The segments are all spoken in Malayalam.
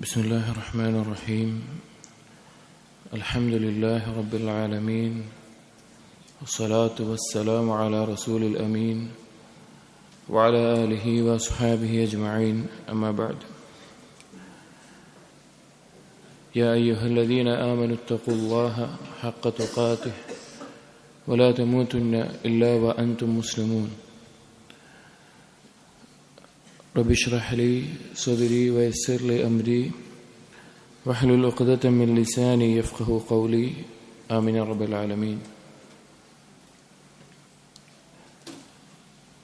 بسم الله الرحمن الرحيم الحمد لله رب العالمين والصلاة والسلام على رسول الأمين وعلى آله وأصحابه أجمعين أما بعد يا أيها الذين آمنوا اتقوا الله حق تقاته ولا تموتن إلا وأنتم مسلمون رب اشرح لي صدري ويسر لي أمري واحلل عقدة من لساني يفقهوا قولي آمين يا رب العالمين.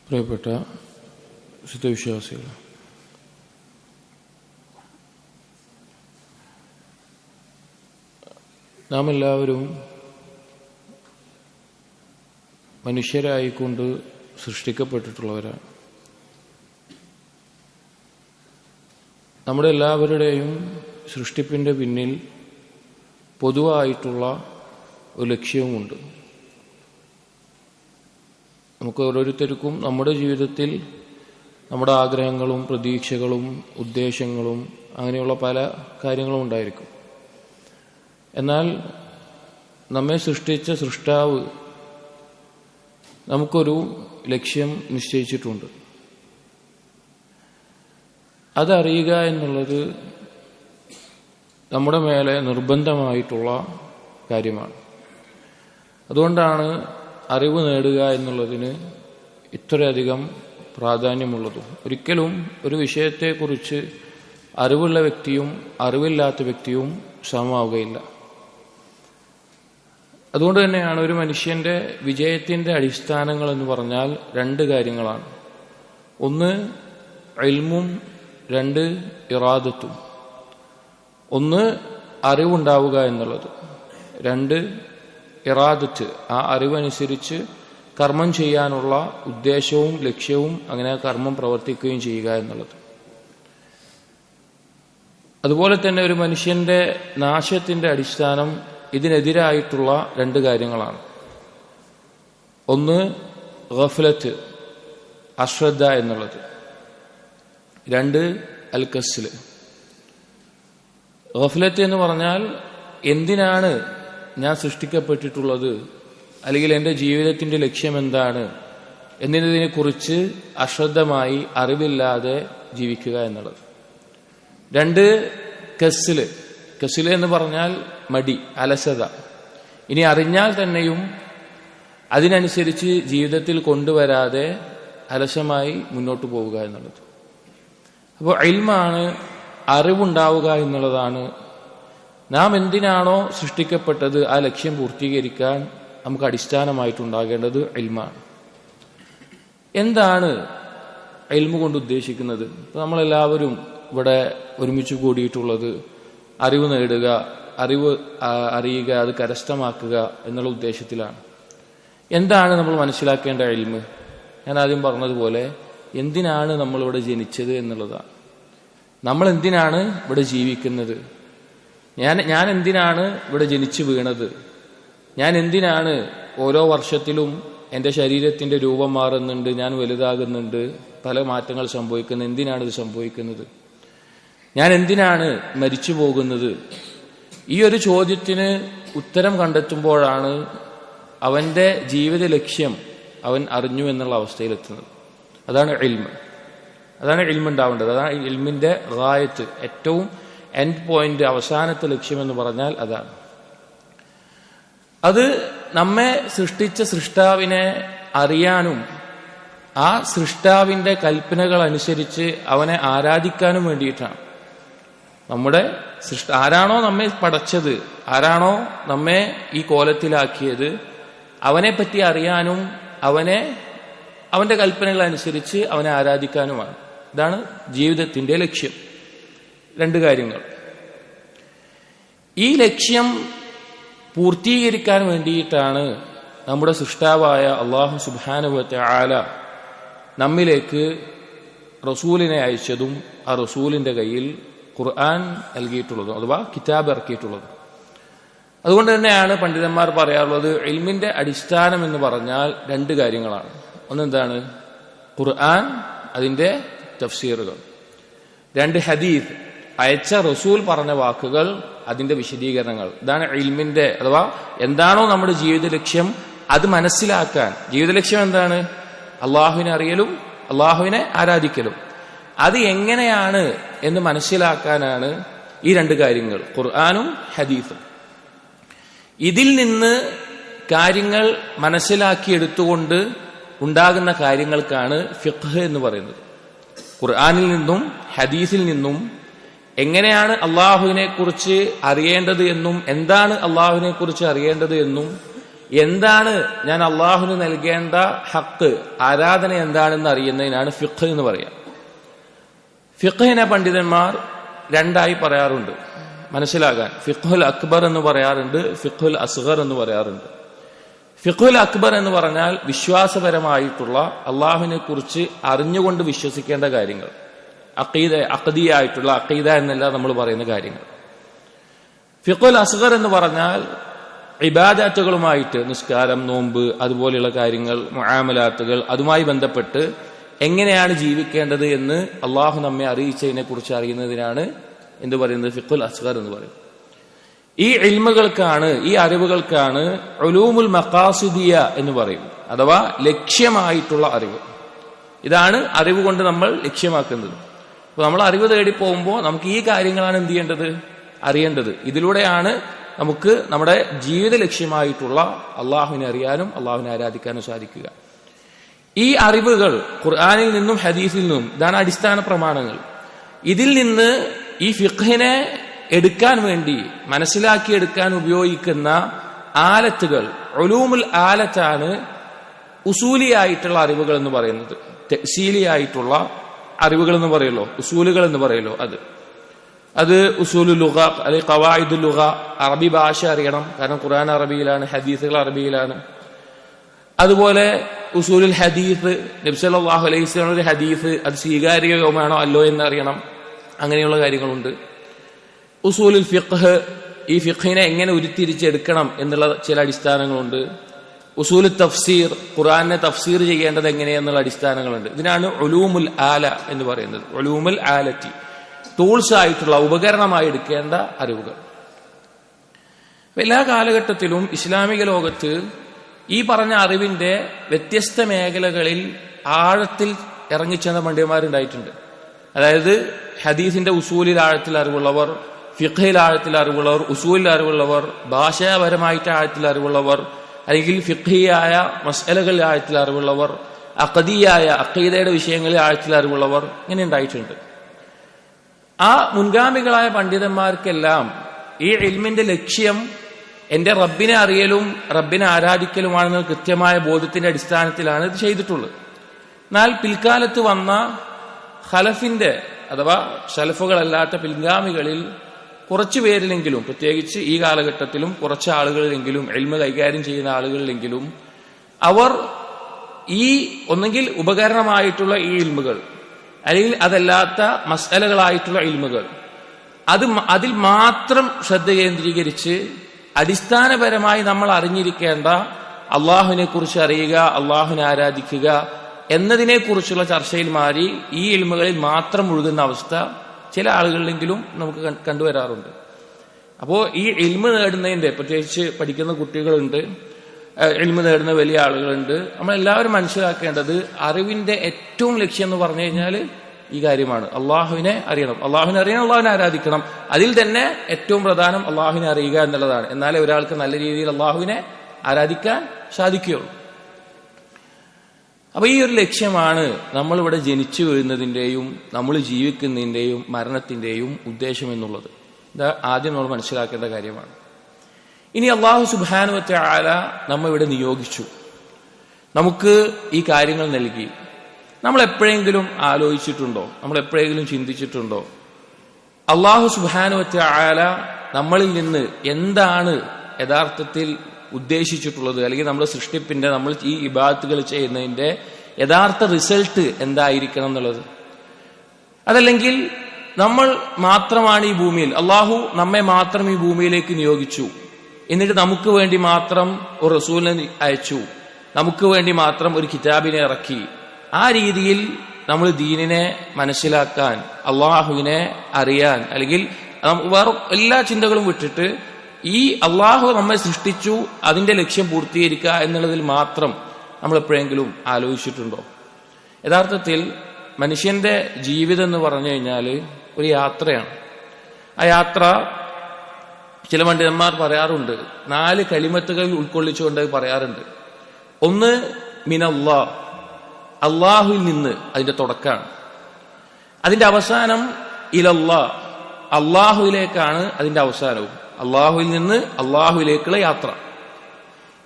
പ്രിയപ്പെട്ട സത്യവിശ്വാസികൾ, നാം എല്ലാവരും മനുഷ്യരായിക്കൊണ്ട് സൃഷ്ടിക്കപ്പെട്ടിട്ടുള്ളവരാണ്. നമ്മുടെ എല്ലാവരുടെയും സൃഷ്ടിപ്പിൻ്റെ പിന്നിൽ പൊതുവായിട്ടുള്ള ഒരു ലക്ഷ്യവുമുണ്ട്. നമുക്ക് ഓരോരുത്തർക്കും നമ്മുടെ ജീവിതത്തിൽ നമ്മുടെ ആഗ്രഹങ്ങളും പ്രതീക്ഷകളും ഉദ്ദേശങ്ങളും അങ്ങനെയുള്ള പല കാര്യങ്ങളും ഉണ്ടായിരിക്കും. എന്നാൽ നമ്മെ സൃഷ്ടിച്ച സൃഷ്ടാവ് നമുക്കൊരു ലക്ഷ്യം നിശ്ചയിച്ചിട്ടുണ്ട്. അതറിയുക എന്നുള്ളത് നമ്മുടെ മേലെ നിർബന്ധമായിട്ടുള്ള കാര്യമാണ്. അതുകൊണ്ടാണ് അറിവ് നേടുക എന്നുള്ളതിന് ഇത്രയധികം പ്രാധാന്യമുള്ളതും. ഒരിക്കലും ഒരു വിഷയത്തെക്കുറിച്ച് അറിവുള്ള വ്യക്തിയും അറിവില്ലാത്ത വ്യക്തിയും സമമാവുകയില്ല. അതുകൊണ്ട് തന്നെയാണ് ഒരു മനുഷ്യന്റെ വിജയത്തിന്റെ അടിസ്ഥാനങ്ങൾ എന്ന് പറഞ്ഞാൽ രണ്ട് കാര്യങ്ങളാണ്. ഒന്ന് ഇൽമും, രണ്ട് ഇറാദത്തും. ഒന്ന് അറിവുണ്ടാവുക എന്നുള്ളത്, രണ്ട് ഇറാദത്ത്, ആ അറിവനുസരിച്ച് കർമ്മം ചെയ്യാനുള്ള ഉദ്ദേശവും ലക്ഷ്യവും, അങ്ങനെ കർമ്മം പ്രവർത്തിക്കുകയും ചെയ്യുക എന്നുള്ളത്. അതുപോലെ തന്നെ ഒരു മനുഷ്യന്റെ നാശത്തിന്റെ അടിസ്ഥാനം ഇതിനെതിരായിട്ടുള്ള രണ്ട് കാര്യങ്ങളാണ്. ഒന്ന് ഗഫ്ലത്ത്, അശ്രദ്ധ എന്നുള്ളത്. രണ്ട് അൽ കസ്ൽ. ഗഫ്ലത്ത് എന്ന് പറഞ്ഞാൽ എന്തിനാണ് ഞാൻ സൃഷ്ടിക്കപ്പെട്ടിട്ടുള്ളത്, അല്ലെങ്കിൽ എൻ്റെ ജീവിതത്തിന്റെ ലക്ഷ്യം എന്താണ് എന്നതിനെക്കുറിച്ച് അശ്രദ്ധമായി അറിവില്ലാതെ ജീവിക്കുക എന്നുള്ളത്. രണ്ട് കസ്ല്. കസ്ല് എന്ന് പറഞ്ഞാൽ മടി, അലസത. ഇനി അറിഞ്ഞാൽ തന്നെയും അതിനനുസരിച്ച് ജീവിതത്തിൽ കൊണ്ടുവരാതെ അലസമായി മുന്നോട്ട് പോവുക എന്നുള്ളത്. അപ്പോൾ ഇൽമാണ്, അറിവുണ്ടാവുക എന്നുള്ളതാണ്. നാം എന്തിനാണോ സൃഷ്ടിക്കപ്പെട്ടത് ആ ലക്ഷ്യം പൂർത്തീകരിക്കാൻ നമുക്ക് അടിസ്ഥാനമായിട്ടുണ്ടാകേണ്ടത് ഇൽമാണ്. എന്താണ് ഇൽമു കൊണ്ട് ഉദ്ദേശിക്കുന്നത്? നമ്മളെല്ലാവരും ഇവിടെ ഒരുമിച്ച് കൂടിയിട്ടുള്ളത് അറിവ് നേടുക, അറിവ് അറിയുക, അത് കരസ്ഥമാക്കുക എന്നുള്ള ഉദ്ദേശത്തിലാണ്. എന്താണ് നമ്മൾ മനസ്സിലാക്കേണ്ട ഇൽമ്? ഞാൻ ആദ്യം പറഞ്ഞതുപോലെ എന്തിനാണ് നമ്മളിവിടെ ജനിച്ചത് എന്നുള്ളതാണ്. നമ്മൾ എന്തിനാണ് ഇവിടെ ജീവിക്കുന്നത്? ഞാൻ എന്തിനാണ് ഇവിടെ ജനിച്ചു വീണത്? ഞാൻ എന്തിനാണ് ഓരോ വർഷത്തിലും എൻ്റെ ശരീരത്തിന്റെ രൂപം മാറുന്നുണ്ട്, ഞാൻ വലുതാകുന്നുണ്ട്, പല മാറ്റങ്ങൾ സംഭവിക്കുന്നത്? എന്തിനാണ് ഇത് സംഭവിക്കുന്നത്? ഞാൻ എന്തിനാണ് മരിച്ചു പോകുന്നത്? ഈ ഒരു ചോദ്യത്തിന് ഉത്തരം കണ്ടെത്തുമ്പോഴാണ് അവന്റെ ജീവിത ലക്ഷ്യം അവൻ അറിഞ്ഞു എന്നുള്ള അവസ്ഥയിലെത്തുന്നത്. അതാണ് ഇൽമ്. അതാണ് ഇൽമ് ഉണ്ടാവേണ്ടത്. അതാണ് ഇൽമിന്റെ ഗായത്ത്, ഏറ്റവും എൻഡ് പോയിന്റ്, അവസാനത്തെ ലക്ഷ്യം എന്ന് പറഞ്ഞാൽ അതാണ്. അത് നമ്മെ സൃഷ്ടിച്ച സൃഷ്ടാവിനെ അറിയാനും ആ സൃഷ്ടാവിന്റെ കൽപ്പനകൾ അനുസരിച്ച് അവനെ ആരാധിക്കാനും വേണ്ടിയിട്ടാണ്. നമ്മുടെ ആരാണോ നമ്മെ പടച്ചത്, ആരാണോ നമ്മെ ഈ കോലത്തിലാക്കിയത്, അവനെ പറ്റി അറിയാനും അവന്റെ കൽപ്പനകൾ അനുസരിച്ച് അവനെ ആരാധിക്കാനുമാണ്. ഇതാണ് ജീവിതത്തിന്റെ ലക്ഷ്യം. രണ്ട് കാര്യങ്ങൾ. ഈ ലക്ഷ്യം പൂർത്തീകരിക്കാൻ വേണ്ടിയിട്ടാണ് നമ്മുടെ സൃഷ്ടാവായ അല്ലാഹു സുബ്ഹാനഹു വ തആല നമ്മിലേക്ക് റസൂലിനെ അയച്ചതും ആ റസൂലിന്റെ കയ്യിൽ ഖുർആൻ നൽകിയിട്ടുള്ളതും, അഥവാ കിതാബ് ഇറക്കിയിട്ടുള്ളതും. അതുകൊണ്ട് തന്നെയാണ് പണ്ഡിതന്മാർ പറയാറുള്ളത്, ഇൽമിന്റെ അടിസ്ഥാനം എന്ന് പറഞ്ഞാൽ രണ്ട് കാര്യങ്ങളാണ്. ഒന്നെന്താണ്? ഖുർആൻ, അതിന്റെ തഫ്സീറുകൾ. രണ്ട് ഹദീസ്, അയച്ച റസൂൽ പറഞ്ഞ വാക്കുകൾ, അതിന്റെ വിശദീകരണങ്ങൾ. ഇതാണ് ഇൽമിന്റെ, അഥവാ എന്താണോ നമ്മുടെ ജീവിത ലക്ഷ്യം അത് മനസ്സിലാക്കാൻ. ജീവിത ലക്ഷ്യം എന്താണ്? അള്ളാഹുവിനെ അറിയലും അള്ളാഹുവിനെ ആരാധിക്കലും. അത് എങ്ങനെയാണ് എന്ന് മനസ്സിലാക്കാനാണ് ഈ രണ്ട് കാര്യങ്ങൾ, ഖുർആനും ഹദീസും. ഇതിൽ നിന്ന് കാര്യങ്ങൾ മനസ്സിലാക്കിയെടുത്തുകൊണ്ട് ഉണ്ടാകുന്ന കാര്യങ്ങൾക്കാണ് ഫിഖ്ഹ് എന്ന് പറയുന്നത്. ഖുർആനിൽ നിന്നും ഹദീസിൽ നിന്നും എങ്ങനെയാണ് അള്ളാഹുവിനെ കുറിച്ച് അറിയേണ്ടത് എന്നും, എന്താണ് അള്ളാഹുവിനെ കുറിച്ച് അറിയേണ്ടത് എന്നും, എന്താണ് ഞാൻ അള്ളാഹുവിന് നൽകേണ്ട ഹക്ക്, ആരാധന എന്താണെന്ന് അറിയുന്നതിനാണ് ഫിഖ്ഹ് എന്ന് പറയുക. ഫിഖ്ഹിനെ പണ്ഡിതന്മാർ രണ്ടായി പറയാറുണ്ട് മനസ്സിലാകാൻ. ഫിഖ്ഹുൽ അക്ബർ എന്ന് പറയാറുണ്ട്, ഫിഖ്ഹുൽ അസ്ഗർ എന്ന് പറയാറുണ്ട്. ഫിഖ്ഹുൽ അക്ബർ എന്ന് പറഞ്ഞാൽ വിശ്വാസപരമായിട്ടുള്ള അള്ളാഹുവിനെ കുറിച്ച് അറിഞ്ഞുകൊണ്ട് വിശ്വസിക്കേണ്ട കാര്യങ്ങൾ, അഖദീയായിട്ടുള്ള അഖീദ എന്നല്ല നമ്മൾ പറയുന്ന കാര്യങ്ങൾ. ഫിഖ്ഹുൽ അസ്ഗർ എന്ന് പറഞ്ഞാൽ ഇബാദത്തുകളുമായിട്ട്, നിസ്കാരം, നോമ്പ്, അതുപോലെയുള്ള കാര്യങ്ങൾ, മുആമലാത്തുകൾ, അതുമായി ബന്ധപ്പെട്ട് എങ്ങനെയാണ് ജീവിക്കേണ്ടത് എന്ന് അള്ളാഹു നമ്മെ അറിയിച്ചതിനെ കുറിച്ച് അറിയുന്നതിനാണ് എന്ത് പറയുന്നത്? ഫിഖ്ഹുൽ അസ്ഗർ എന്ന് പറയും. ഈ ഇൽമുകൾക്കാണ്, ഈ അറിവുകൾക്കാണ് ഉലൂമുൽ മഖാസിദിയ എന്ന് പറയും, അഥവാ ലക്ഷ്യമായിട്ടുള്ള അറിവ്. ഇതാണ് അറിവ് കൊണ്ട് നമ്മൾ ലക്ഷ്യമാക്കുന്നത്. അപ്പൊ നമ്മൾ അറിവ് തേടി പോകുമ്പോൾ നമുക്ക് ഈ കാര്യങ്ങളാണ് എന്ത് ചെയ്യേണ്ടത്? അറിയേണ്ടത്. ഇതിലൂടെയാണ് നമുക്ക് നമ്മുടെ ജീവിത ലക്ഷ്യമായിട്ടുള്ള അള്ളാഹുവിനെ അറിയാനും അള്ളാഹുവിനെ ആരാധിക്കാനും സാധിക്കുക. ഈ അറിവുകൾ ഖുർആനിൽ നിന്നും ഹദീസിൽ നിന്നും, ഇതാണ് അടിസ്ഥാന പ്രമാണങ്ങൾ. ഇതിൽ നിന്ന് ഈ ഫിഖ്ഹിനെ എടുക്കാൻ വേണ്ടി, മനസ്സിലാക്കിയെടുക്കാൻ ഉപയോഗിക്കുന്ന ആലത്തുകൾ, ഉലൂമുൽ ആലത്താണ് ഉസൂലിയായിട്ടുള്ള അറിവുകൾ എന്ന് പറയുന്നത്. തഅ്സീലിയായിട്ടുള്ള അറിവുകൾ എന്ന് പറയുമല്ലോ, ഉസൂലുകൾ എന്ന് പറയുമല്ലോ, അത് ഉസൂലുൽ ലുഗ അല്ലെങ്കിൽ ഖവായിദുൽ ലുഗ, അറബി ഭാഷ അറിയണം, കാരണം ഖുർആൻ അറബിയിലാണ്, ഹദീസുകൾ അറബിയിലാണ്. അതുപോലെ ഉസൂലുൽ ഹദീസ്, നബി സല്ലല്ലാഹു അലൈഹി വസല്ലം ഒരു ഹദീസ് അത് സ്വീകാര്യമാണോ അല്ലോ എന്ന് അറിയണം. അങ്ങനെയുള്ള കാര്യങ്ങളുണ്ട്. ഉസൂലുൽ ഫിഖ്ഹ്, ഈ ഫിഖ്ഹിനെ എങ്ങനെ ഉരുത്തിരിച്ചെടുക്കണം എന്നുള്ള ചില അടിസ്ഥാനങ്ങളുണ്ട്. ഉസൂലുൽ തഫ്സീർ, ഖുർആനെ തഫ്സീർ ചെയ്യേണ്ടത് എങ്ങനെയെന്നുള്ള അടിസ്ഥാനങ്ങളുണ്ട്. ഇതിനാണ് ഉലൂമുൽ ആല എന്ന് പറയുന്നത്. ഉലൂമുൽ ആലത്തി, ടൂൾസ് ആയിട്ടുള്ള, ഉപകരണമായി എടുക്കേണ്ട അറിവുകൾ. എല്ലാ കാലഘട്ടത്തിലും ഇസ്ലാമിക ലോകത്ത് ഈ പറഞ്ഞ അറിവിന്റെ വ്യത്യസ്ത മേഖലകളിൽ ആഴത്തിൽ ഇറങ്ങിച്ചെന്ന പണ്ഡിതന്മാരുണ്ടായിട്ടുണ്ട്. അതായത് ഹദീസിന്റെ ഉസൂലിൽ ആഴത്തിൽ അറിവുള്ളവർ, ഫിഖ്ഹിൽ ആഴത്തിൽ അറിവുള്ളവർ, ഉസൂലിൽ അറിവുള്ളവർ, ഭാഷാപരമായിട്ട് ആഴത്തിൽ അറിവുള്ളവർ, അല്ലെങ്കിൽ ഫിഖ്ഹിയായ മസ്അലകളിൽ ആഴത്തിൽ അറിവുള്ളവർ, അഖദിയായ അഖീദയുടെ വിഷയങ്ങളിൽ ആഴത്തിൽ അറിവുള്ളവർ, ഇങ്ങനെ ഉണ്ടായിട്ടുണ്ട്. ആ മുൻഗാമികളായ പണ്ഡിതന്മാർക്കെല്ലാം ഈ ഇൽമിന്റെ ലക്ഷ്യം എന്റെ റബ്ബിനെ അറിയലും റബ്ബിനെ ആരാധിക്കലുമാണെന്ന കൃത്യമായ ബോധ്യത്തിന്റെ അടിസ്ഥാനത്തിലാണ് ഇത് ചെയ്തിട്ടുള്ളത്. എന്നാൽ പിൽക്കാലത്ത് വന്ന ഖലഫിന്റെ, അഥവാ സലഫുകളല്ലാത്ത പിൻഗാമികളിൽ കുറച്ചു പേരിലെങ്കിലും, പ്രത്യേകിച്ച് ഈ കാലഘട്ടത്തിലും കുറച്ച് ആളുകളിലെങ്കിലും, ഇൽമ കൈകാര്യം ചെയ്യുന്ന ആളുകളിലെങ്കിലും, അവർ ഈ ഒന്നെങ്കിൽ ഉപകരണമായിട്ടുള്ള ഈ ഇൽമുകൾ, അല്ലെങ്കിൽ അതല്ലാത്ത മസ്അലകളായിട്ടുള്ള ഇൽമുകൾ, അതിൽ മാത്രം ശ്രദ്ധ കേന്ദ്രീകരിച്ച് അടിസ്ഥാനപരമായി നമ്മൾ അറിഞ്ഞിരിക്കേണ്ട അള്ളാഹുവിനെ കുറിച്ച് അറിയുക, അള്ളാഹുവിനെ ആരാധിക്കുക എന്നതിനെക്കുറിച്ചുള്ള ചർച്ചയിൽ മാറി ഈ ഇൽമുകളിൽ മാത്രം മുഴുകുന്ന അവസ്ഥ ചില ആളുകളിലെങ്കിലും നമുക്ക് കണ്ടുവരാറുണ്ട്. അപ്പോൾ ഈ ഇൽമ നേടുന്നതിന്റെ, പ്രത്യേകിച്ച് പഠിക്കുന്ന കുട്ടികളുണ്ട്, ഇൽമ നേടുന്ന വലിയ ആളുകളുണ്ട്. നമ്മളെല്ലാവരും മനസ്സിലാക്കേണ്ടത് അറിവിന്റെ ഏറ്റവും ലക്ഷ്യം എന്ന് പറഞ്ഞു കഴിഞ്ഞാൽ ഈ കാര്യമാണ്. അള്ളാഹുവിനെ അറിയണം, അള്ളാഹുവിനെ ആരാധിക്കണം. അതിൽ തന്നെ ഏറ്റവും പ്രധാനം അള്ളാഹുവിനെ അറിയുക എന്നുള്ളതാണ്. എന്നാലേ ഒരാൾക്ക് നല്ല രീതിയിൽ അള്ളാഹുവിനെ ആരാധിക്കാൻ സാധിക്കുകയുള്ളൂ. അപ്പൊ ഈ ഒരു ലക്ഷ്യമാണ് നമ്മളിവിടെ ജനിച്ചു വീഴുന്നതിന്റെയും നമ്മൾ ജീവിക്കുന്നതിന്റെയും മരണത്തിന്റെയും ഉദ്ദേശം എന്നുള്ളത്. ഇത് ആദ്യം നമ്മൾ മനസ്സിലാക്കേണ്ട കാര്യമാണ്. ഇനി അല്ലാഹു സുബ്ഹാനഹു വ തആല നമ്മെ ഇവിടെ നിയോഗിച്ചു, നമുക്ക് ഈ കാര്യങ്ങൾ നൽകി. നമ്മൾ എപ്പോഴെങ്കിലും ആലോചിച്ചിട്ടുണ്ടോ? നമ്മൾ എപ്പോഴെങ്കിലും ചിന്തിച്ചിട്ടുണ്ടോ അല്ലാഹു സുബ്ഹാനഹു വ തആല നമ്മളിൽ നിന്ന് എന്താണ് യഥാർത്ഥത്തിൽ ഉദ്ദേശിച്ചിട്ടുള്ളത്, അല്ലെങ്കിൽ നമ്മുടെ സൃഷ്ടിപ്പിന്റെ, നമ്മൾ ഈ ഇബാദത്തുകൾ ചെയ്യുന്നതിന്റെ യഥാർത്ഥ റിസൾട്ട് എന്തായിരിക്കണം എന്നുള്ളത്? അതല്ലെങ്കിൽ നമ്മൾ മാത്രമാണ് ഈ ഭൂമിയിൽ, അള്ളാഹു നമ്മെ മാത്രം ഈ ഭൂമിയിലേക്ക് നിയോഗിച്ചു, എന്നിട്ട് നമുക്ക് വേണ്ടി മാത്രം ഒരു റസൂലിനെ അയച്ചു, നമുക്ക് വേണ്ടി മാത്രം ഒരു കിതാബിനെ ഇറക്കി, ആ രീതിയിൽ നമ്മൾ ദീനിനെ മനസ്സിലാക്കാൻ, അള്ളാഹുവിനെ അറിയാൻ, അല്ലെങ്കിൽ വേറെ എല്ലാ ചിന്തകളും വിട്ടിട്ട് ഈ അള്ളാഹു നമ്മെ സൃഷ്ടിച്ചു, അതിന്റെ ലക്ഷ്യം പൂർത്തീകരിക്കുക എന്നുള്ളതിൽ മാത്രം നമ്മൾ എപ്പോഴെങ്കിലും ആലോചിച്ചിട്ടുണ്ടോ? യഥാർത്ഥത്തിൽ മനുഷ്യന്റെ ജീവിതം എന്ന് പറഞ്ഞു കഴിഞ്ഞാൽ ഒരു യാത്രയാണ്. ആ യാത്ര ചില പണ്ഡിതന്മാർ പറയാറുണ്ട്, 4 കലിമത്തുകൾ ഉൾക്കൊള്ളിച്ചുകൊണ്ട് പറയാറുണ്ട്. ഒന്ന് മിനല്ലാ, അള്ളാഹുവിൽ നിന്ന്, അതിന്റെ തുടക്കമാണ്. അതിന്റെ അവസാനം ഇലല്ലാ, അള്ളാഹുവിലേക്കാണ് അതിന്റെ അവസാനവും. അള്ളാഹുവിൽ നിന്ന് അള്ളാഹുവിലേക്കുള്ള യാത്ര.